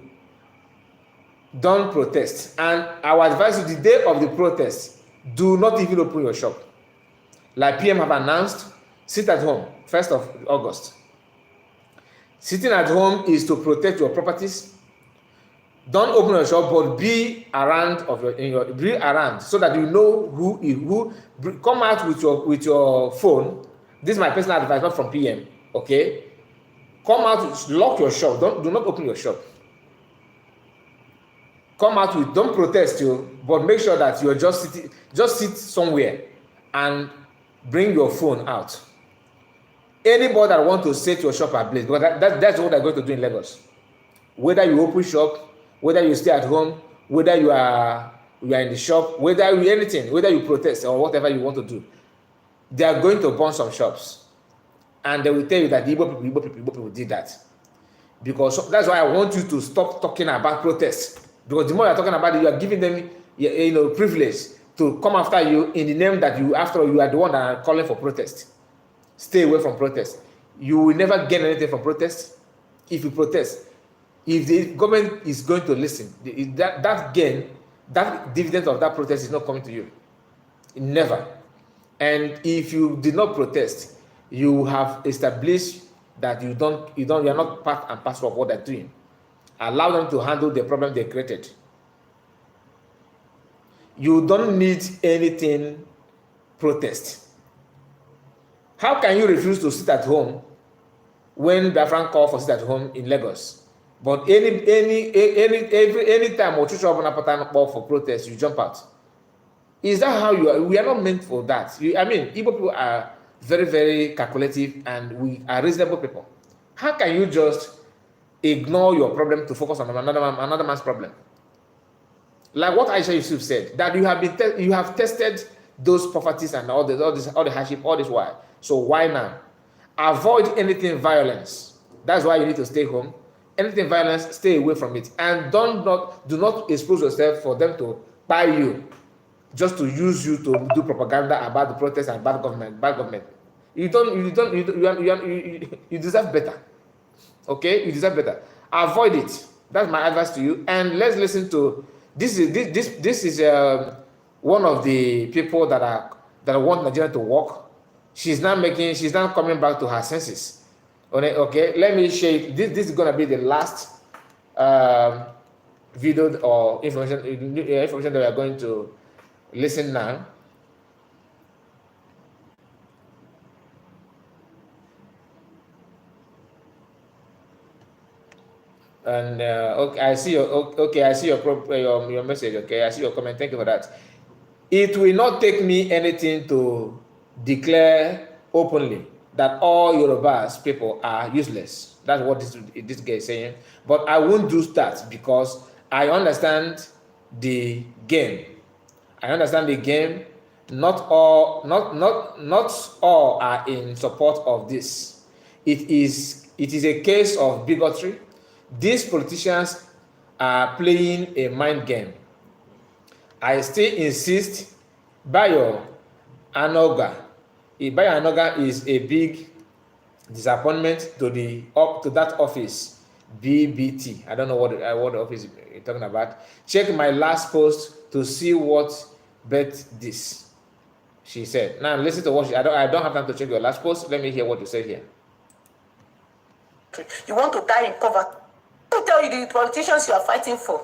Don't protest. And our advice is the day of the protest, do not even open your shop. Like PM have announced, sit at home, 1st of August. Sitting at home is to protect your properties. Don't open your shop, but be around so that you know who. Come out with your phone. This is my personal advice, not from PM. Okay, come out, lock your shop. Do not open your shop. Come out don't protest you, but make sure that you are just sit somewhere and bring your phone out. Anybody that want to set your shop ablaze, because that's what they're going to do in Lagos. Whether you open shop, whether you stay at home, whether you are in the shop, whether you protest or whatever you want to do, they are going to burn some shops, and they will tell you that the Igbo people did that. Because that's why I want you to stop talking about protests. Because the more you're talking about it, you are giving them, privilege. to come after you in the name that you, after all, you are the one that are calling for protest. Stay away from protest. You will never gain anything from protest if you protest. If the government is going to listen, that gain, that dividend of that protest is not coming to you. Never. And if you did not protest, you have established that you are not part and parcel of what they're doing. Allow them to handle the problem they created. You don't need anything protest. How can you refuse to sit at home when Biafran call for sit at home in Lagos? But any time or church for protest, you jump out. Is that how you are? We are not meant for that. I mean, Igbo people are very, very calculative, and we are reasonable people. How can you just ignore your problem to focus on another man's problem? Like what Aisha Yusuf said, that you have tested those poverties and all the hardship, all this while. So why now? Avoid anything violence. That's why you need to stay home. Anything violence, stay away from it, and do not expose yourself for them to buy you, just to use you to do propaganda about the protests and bad government. You deserve better. Okay, you deserve better. Avoid it. That's my advice to you. And let's listen to this is one of the people that want Nigeria to work. She's not coming back to her senses. Okay, let me share it. This is gonna be the last video or information that we are going to listen now. And okay, I see your message. Okay, I see your comment. Thank you for that. It will not take me anything to declare openly that all Yorubas people are useless. That's what this guy is saying. But I won't do that because I understand the game. I understand the game. Not all are in support of this. It is a case of bigotry. These politicians are playing a mind game. I still insist, Bayo Anoga is a big disappointment to that office, BBT. I don't know what the office you're talking about. Check my last post to see what bet this, she said. Now listen to what I don't have time to check your last post. Let me hear what you said here. You want to die in poverty. Who tell you the politicians you are fighting for?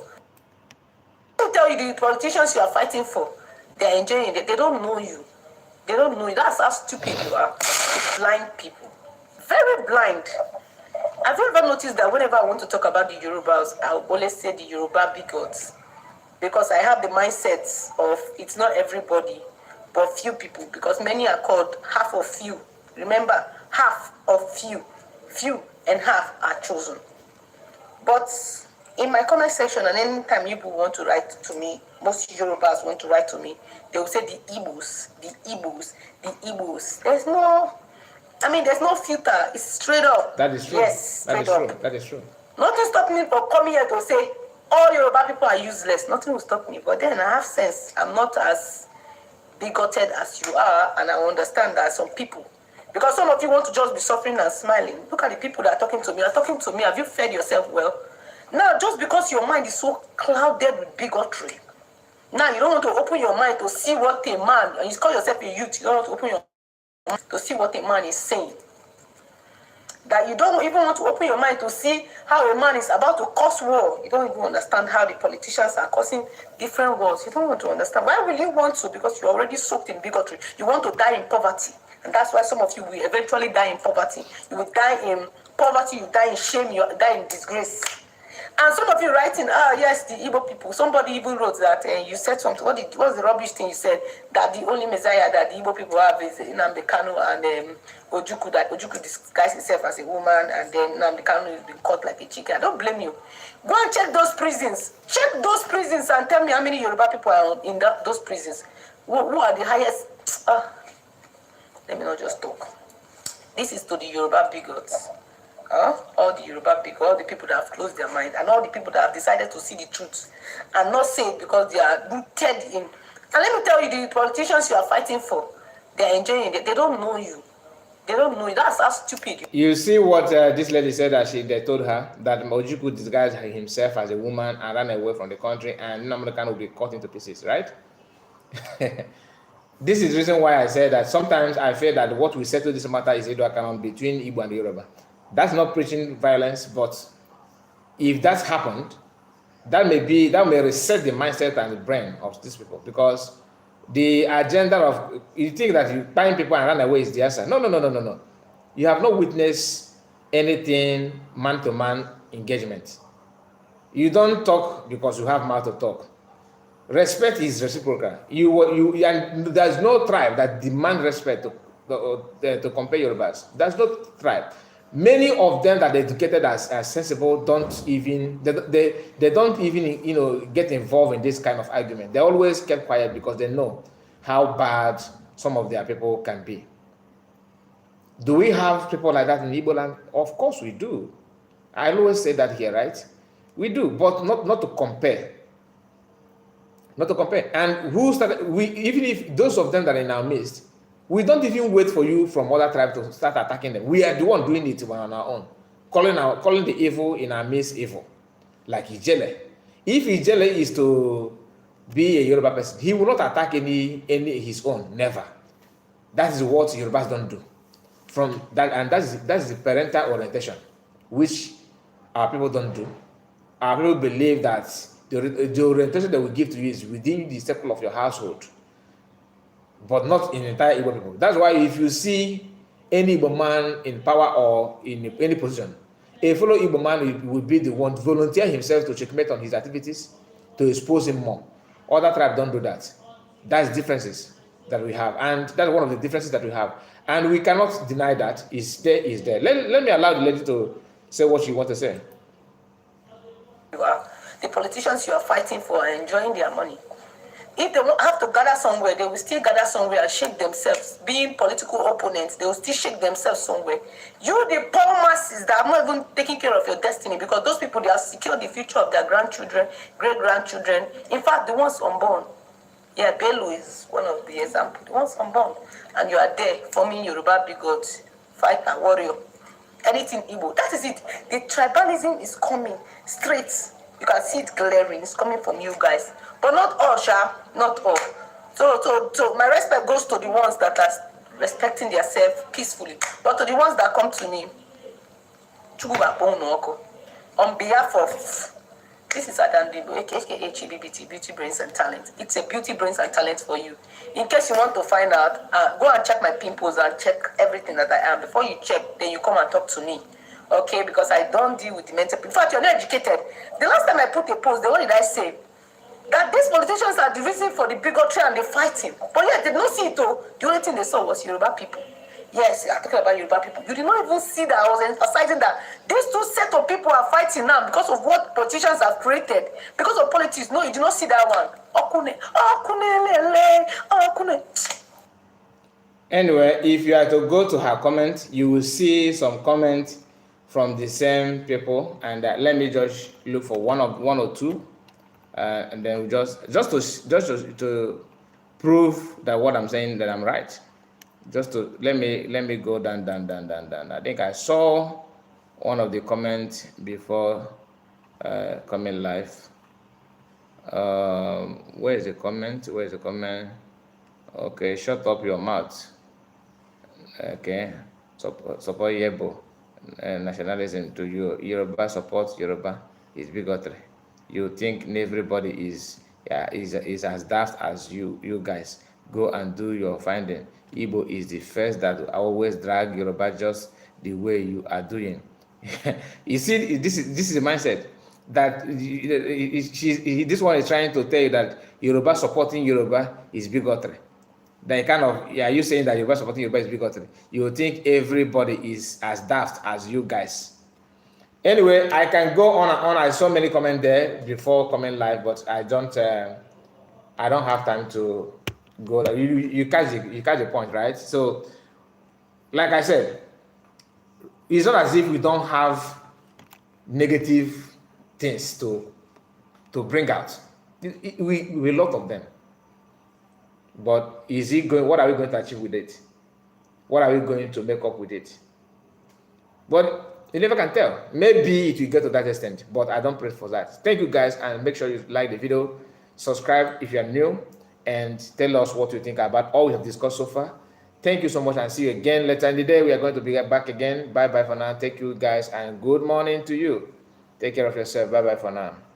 Who tell you the politicians you are fighting for? They are enjoying it. They don't know you. They don't know you. That's how stupid you are. Blind people. Very blind. Have you ever noticed that whenever I want to talk about the Yorubas, I always say the Yoruba bigots? Because I have the mindset of it's not everybody, but few people. Because many are called half of few. Remember, half of few. Few and half are chosen. But in my comment section, and anytime you want to write to me, most Yorubas want to write to me, they will say the Igbos, the Igbos, the Igbos. There's no filter. It's straight up. That is true. Yes, straight up. That is true. Nothing stopping me from coming here to say all Yoruba people are useless. Nothing will stop me. But then I have sense. I'm not as bigoted as you are, and I understand that some people. Because some of you want to just be suffering and smiling. Look at the people that are talking to me. Have you fed yourself well? Now, just because your mind is so clouded with bigotry, now you don't want to open your mind to see what a man, and you call yourself a youth, you don't want to open your mind to see what a man is saying. That you don't even want to open your mind to see how a man is about to cause war. You don't even understand how the politicians are causing different wars. You don't want to understand. Why will you want to? Because you're already soaked in bigotry. You want to die in poverty. And that's why some of you will eventually die in poverty. You will die in poverty, you die in shame, you die in disgrace. And some of you writing, yes, the Igbo people. Somebody even wrote that you said something. What's the rubbish thing you said? That the only Messiah that the Igbo people have is Nnamdi Kanu and Ojukwu. That Ojukwu disguised himself as a woman, and then Nnamdi Kanu has been caught like a chicken. I don't blame you. Go and check those prisons. Check those prisons and tell me how many Yoruba people are in those prisons. Who are the highest? Let me not just talk. This is to the Yoruba bigots. All the Yoruba people, all the people that have closed their mind, and all the people that have decided to see the truth and not say it because they are rooted in And let me tell you, the politicians you are fighting for, they are enjoying it. They don't know you. They don't know you. That's how stupid you. You see what this lady said that they told her that Ojukwu disguised himself as a woman and ran away from the country, and Nnamdi will be cut into pieces, right? This is the reason why I said that sometimes I feel that what we settle this matter is Edo Akanon between Igbo and Yoruba. That's not preaching violence, but if that's happened, that may reset the mindset and the brain of these people, because the agenda of, you think that you bind people and run away is the answer. No. You have not witnessed anything man-to-man engagement. You don't talk because you have mouth to talk. Respect is reciprocal. And there's no tribe that demand respect to compare Yorubas. There's no tribe. Many of them that are educated as sensible don't even get involved in this kind of argument. They always kept quiet because they know how bad some of their people can be. Do we have people like that in Igbo land? Of course we do. I always say that here, right? We do, but not to compare. Not to compare. And who started? Even if those of them that are in our midst, we don't even wait for you from other tribes to start attacking them. We are the one doing it on our own, calling the evil in our midst evil, like Ijele. If Ijele is to be a Yoruba person, he will not attack any his own. Never. That is what Yorubas don't do. From that, and that is the parental orientation, which our people don't do. Our people believe that the orientation that we give to you is within the circle of your household, but not in entire Igbo people. That's why if you see any Igbo man in power or in any position, a fellow Igbo man will be the one to volunteer himself to checkmate on his activities, to expose him more. Other tribes don't do that. That's differences that we have, and that's one of the differences that we have, and we cannot deny that. Is there. Let me allow the lady to say what she wants to say. You are the politicians you are fighting for are enjoying their money. If they won't have to gather somewhere, they will still gather somewhere and shake themselves. Being political opponents, they will still shake themselves somewhere. You, the poor masses that are not even taking care of your destiny, because those people, they have secured the future of their grandchildren, great-grandchildren. In fact, the ones unborn. Yeah, Bello is one of the examples. The ones unborn. And you are there forming Yoruba bigot, fighter, warrior, anything Igbo. That is it. The tribalism is coming straight. You can see it glaring. It's coming from you guys. But not all, Sha. Not all. So my respect goes to the ones that are respecting themselves peacefully. But to the ones that come to me, on behalf of, this is Ndi Igbo, aka Beauty Brains and Talent. It's a beauty, brains and talent for you. In case you want to find out, go and check my pimples and check everything that I am. Before you check, then you come and talk to me. Okay, because I don't deal with the mental people. In fact, you're not educated. The last time I put a post, what did I say? That these politicians are the reason for the bigotry and the fighting. But yet, they did not see it though. The only thing they saw was Yoruba people. Yes, I'm talking about Yoruba people. You did not even see that I was emphasizing that these two set of people are fighting now because of what politicians have created. Because of politics. No, you did not see that one. Anyway, if you are to go to her comment, you will see some comments from the same people, and let me just look for one or two, and then we just to prove that what I'm saying, that I'm right. Just to let me go down. I think I saw one of the comments before coming live. Where is the comment? Okay, shut up your mouth. Okay, support Yebo. Nationalism to you. Yoruba support Yoruba is bigotry. You think everybody is as daft as you guys. Go and do your finding. Igbo is the first that always drag Yoruba just the way you are doing. You see, this is the mindset that this one is trying to tell you that Yoruba supporting Yoruba is bigotry. Then kind of, you saying that Yoruba supporting Yoruba is bigotry. You think everybody is as daft as you guys. Anyway, I can go on and on. I saw many comments there before coming live, but I don't have time to go there. You catch the point, right? So, like I said, it's not as if we don't have negative things to bring out. We a lot of them. But is he going? What are we going to achieve with it? What are we going to make up with it? But you never can tell. Maybe it will get to that extent, but I don't pray for that. Thank you guys, and make sure you like the video, subscribe if you are new, and tell us what you think about all we have discussed so far. Thank you so much, and see you again later in the day. We are going to be back again. Bye bye for now. Thank you guys, and good morning to you. Take care of yourself. Bye bye for now.